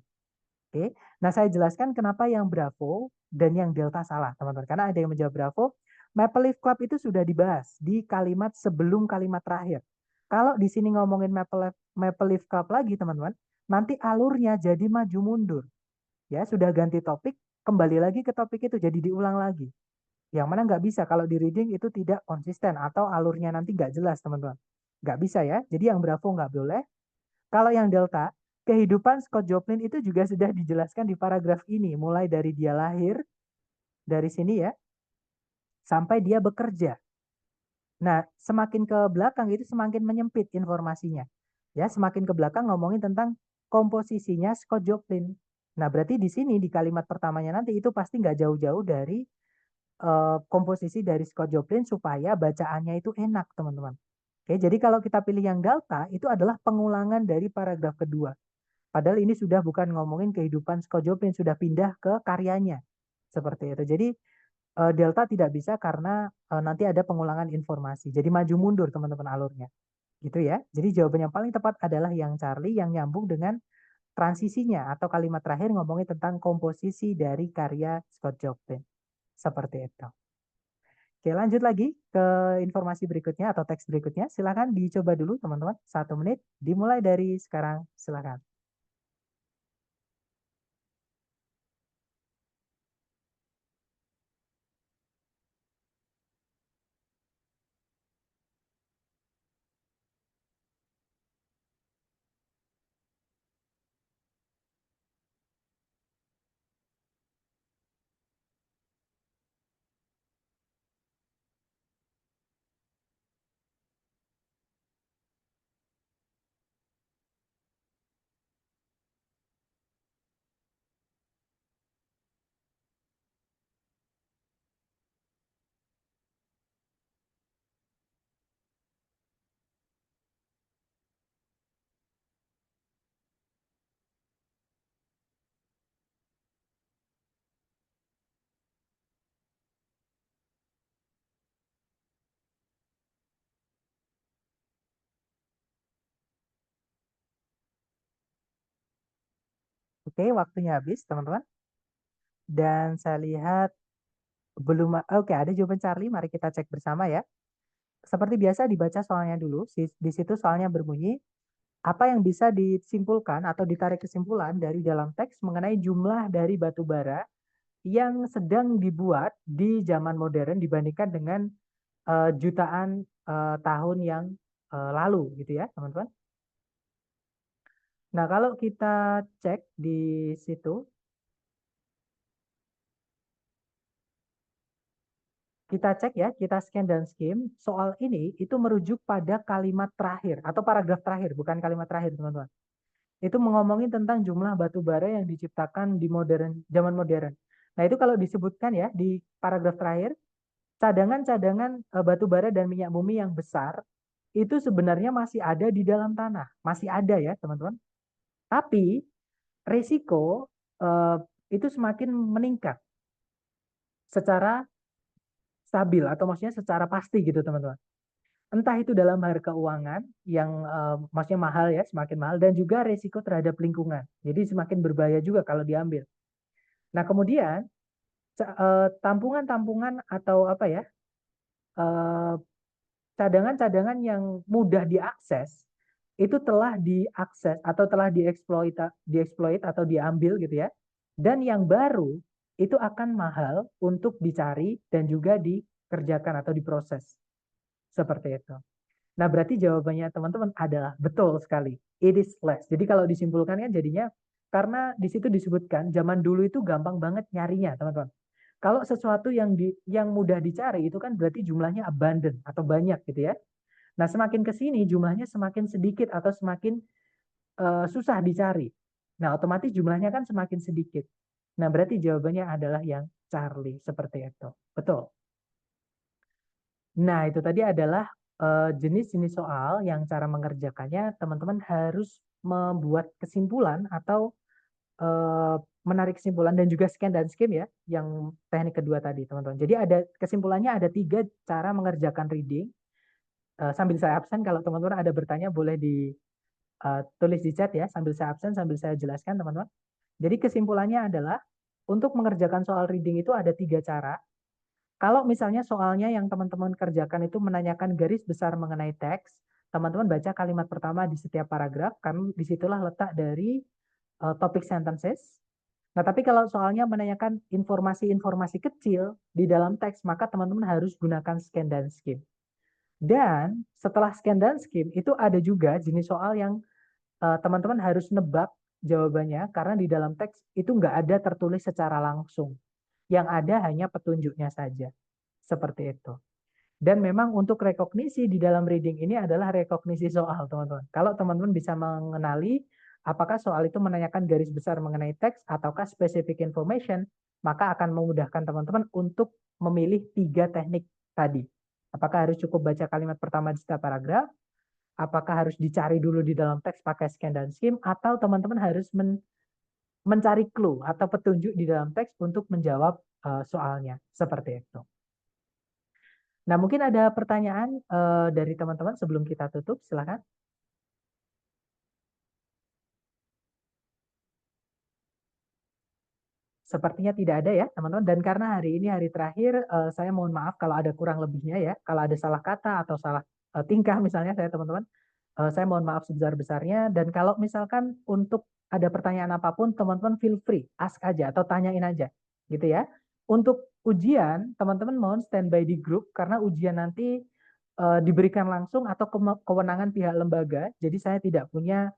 Oke, nah saya jelaskan kenapa yang Bravo dan yang Delta salah, teman-teman. Karena ada yang menjawab Bravo, Maple Leaf Club itu sudah dibahas di kalimat sebelum kalimat terakhir. Kalau di sini ngomongin Maple Leaf Club lagi, teman-teman, nanti alurnya jadi maju mundur. Ya, sudah ganti topik, kembali lagi ke topik itu, jadi diulang lagi. Yang mana nggak bisa, kalau di reading itu tidak konsisten, atau alurnya nanti nggak jelas, teman-teman. Nggak bisa ya, jadi yang Bravo nggak boleh. Kalau yang Delta, kehidupan Scott Joplin itu juga sudah dijelaskan di paragraf ini, mulai dari dia lahir, dari sini ya, sampai dia bekerja. Nah, semakin ke belakang itu semakin menyempit informasinya. Ya, semakin ke belakang ngomongin tentang komposisinya Scott Joplin. Nah, berarti di sini di kalimat pertamanya nanti itu pasti nggak jauh-jauh dari komposisi dari Scott Joplin supaya bacaannya itu enak, teman-teman. Oke, jadi kalau kita pilih yang Delta, itu adalah pengulangan dari paragraf kedua. Padahal ini sudah bukan ngomongin kehidupan Scott Joplin, sudah pindah ke karyanya. Seperti itu. Jadi Delta tidak bisa karena nanti ada pengulangan informasi. Jadi maju mundur teman-teman alurnya. Gitu ya. Jadi jawaban yang paling tepat adalah yang Charlie yang nyambung dengan transisinya atau kalimat terakhir ngomongin tentang komposisi dari karya Scott Joplin. Seperti itu. Oke, lanjut lagi ke informasi berikutnya atau teks berikutnya. Silakan dicoba dulu teman-teman. 1 menit dimulai dari sekarang. Silakan. Oke, waktunya habis teman-teman. Dan saya lihat belum, oke ada jawaban Charlie, mari kita cek bersama ya. Seperti biasa dibaca soalnya dulu, di situ soalnya berbunyi, apa yang bisa disimpulkan atau ditarik kesimpulan dari dalam teks mengenai jumlah dari batu bara yang sedang dibuat di zaman modern dibandingkan dengan jutaan tahun yang lalu gitu ya teman-teman. Nah kalau kita cek di situ, kita cek ya, kita scan dan skim. Soal ini itu merujuk pada kalimat terakhir atau paragraf terakhir, bukan kalimat terakhir, teman-teman. Itu ngomongin tentang jumlah batu bara yang diciptakan di zaman modern. Nah, itu kalau disebutkan ya di paragraf terakhir, cadangan-cadangan batu bara dan minyak bumi yang besar itu sebenarnya masih ada di dalam tanah, masih ada ya, teman-teman. Tapi risiko eh, itu semakin meningkat secara stabil atau maksudnya secara pasti gitu, teman-teman. Entah itu dalam hal keuangan yang maksudnya mahal ya, semakin mahal dan juga resiko terhadap lingkungan. Jadi semakin berbahaya juga kalau diambil. Nah, kemudian tampungan-tampungan atau apa ya, eh, cadangan-cadangan yang mudah diakses itu telah diakses atau telah dieksploit atau diambil gitu ya. Dan yang baru itu akan mahal untuk dicari dan juga dikerjakan atau diproses. Seperti itu. Nah, berarti jawabannya teman-teman adalah betul sekali. It is less. Jadi kalau disimpulkan kan jadinya karena di situ disebutkan zaman dulu itu gampang banget nyarinya, teman-teman. Kalau sesuatu yang mudah dicari itu kan berarti jumlahnya abundant atau banyak gitu ya. Nah, semakin ke sini jumlahnya semakin sedikit atau semakin susah dicari. Nah, otomatis jumlahnya kan semakin sedikit. Nah, berarti jawabannya adalah yang Charlie seperti itu. Betul. Nah, itu tadi adalah jenis-jenis soal yang cara mengerjakannya teman-teman harus membuat kesimpulan atau menarik kesimpulan dan juga scan dan skim ya, yang teknik kedua tadi teman-teman. Jadi ada kesimpulannya ada 3 cara mengerjakan reading. Sambil saya absen kalau teman-teman ada bertanya boleh tulis di chat ya, sambil saya absen sambil saya jelaskan teman-teman. Jadi kesimpulannya adalah untuk mengerjakan soal reading itu ada 3 cara. Kalau misalnya soalnya yang teman-teman kerjakan itu menanyakan garis besar mengenai teks, teman-teman baca kalimat pertama di setiap paragraf, karena disitulah letak dari topik sentences. Nah, tapi kalau soalnya menanyakan informasi-informasi kecil di dalam teks, maka teman-teman harus gunakan scan dan skim. Dan setelah scan dan skim, itu ada juga jenis soal yang teman-teman harus nebak jawabannya, karena di dalam teks itu nggak ada tertulis secara langsung. Yang ada hanya petunjuknya saja. Seperti itu. Dan memang untuk rekognisi di dalam reading ini adalah rekognisi soal, teman-teman. Kalau teman-teman bisa mengenali apakah soal itu menanyakan garis besar mengenai teks ataukah specific information, maka akan memudahkan teman-teman untuk memilih 3 teknik tadi. Apakah harus cukup baca kalimat pertama di setiap paragraf, apakah harus dicari dulu di dalam teks pakai scan dan skim, atau teman-teman harus mencari clue atau petunjuk di dalam teks untuk menjawab soalnya. Seperti itu. Nah, mungkin ada pertanyaan dari teman-teman sebelum kita tutup, silakan. Sepertinya tidak ada ya, teman-teman. Dan karena hari ini hari terakhir, saya mohon maaf kalau ada kurang lebihnya ya. Kalau ada salah kata atau salah tingkah misalnya saya teman-teman, saya mohon maaf sebesar-besarnya. Dan kalau misalkan untuk ada pertanyaan apapun, teman-teman feel free, ask aja atau tanyain aja, gitu ya. Untuk ujian, teman-teman mohon standby di grup karena ujian nanti diberikan langsung atau kewenangan pihak lembaga. Jadi saya tidak punya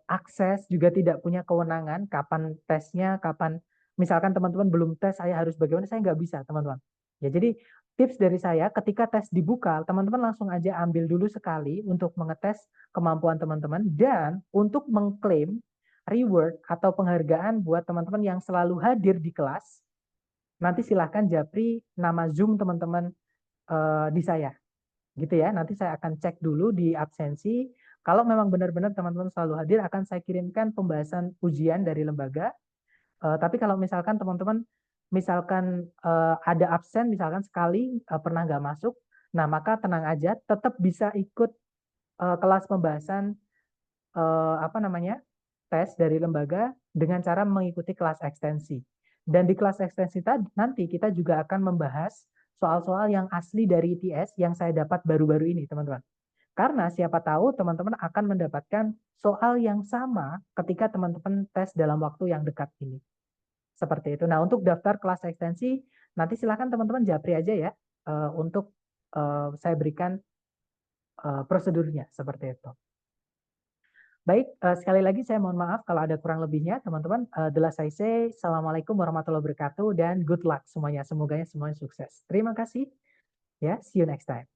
akses, juga tidak punya kewenangan kapan tesnya, kapan misalkan teman-teman belum tes, saya harus bagaimana, saya nggak bisa teman-teman. Ya, jadi tips dari saya ketika tes dibuka, teman-teman langsung aja ambil dulu sekali untuk mengetes kemampuan teman-teman dan untuk mengklaim reward atau penghargaan buat teman-teman yang selalu hadir di kelas. Nanti silahkan japri nama Zoom teman-teman di saya gitu ya. Nanti saya akan cek dulu di absensi. Kalau memang benar-benar teman-teman selalu hadir, akan saya kirimkan pembahasan ujian dari lembaga. Tapi kalau misalkan teman-teman misalkan ada absen, misalkan sekali pernah nggak masuk, nah maka tenang aja, tetap bisa ikut kelas pembahasan apa namanya tes dari lembaga dengan cara mengikuti kelas ekstensi. Dan di kelas ekstensi tadi nanti kita juga akan membahas soal-soal yang asli dari ITS yang saya dapat baru-baru ini, teman-teman. Karena siapa tahu teman-teman akan mendapatkan soal yang sama ketika teman-teman tes dalam waktu yang dekat ini. Seperti itu. Nah, untuk daftar kelas ekstensi, nanti silakan teman-teman japri aja ya untuk saya berikan prosedurnya seperti itu. Baik, sekali lagi saya mohon maaf kalau ada kurang lebihnya, teman-teman. The last I say, Assalamualaikum warahmatullahi wabarakatuh dan good luck semuanya. Semoga semuanya sukses. Terima kasih. Ya, see you next time.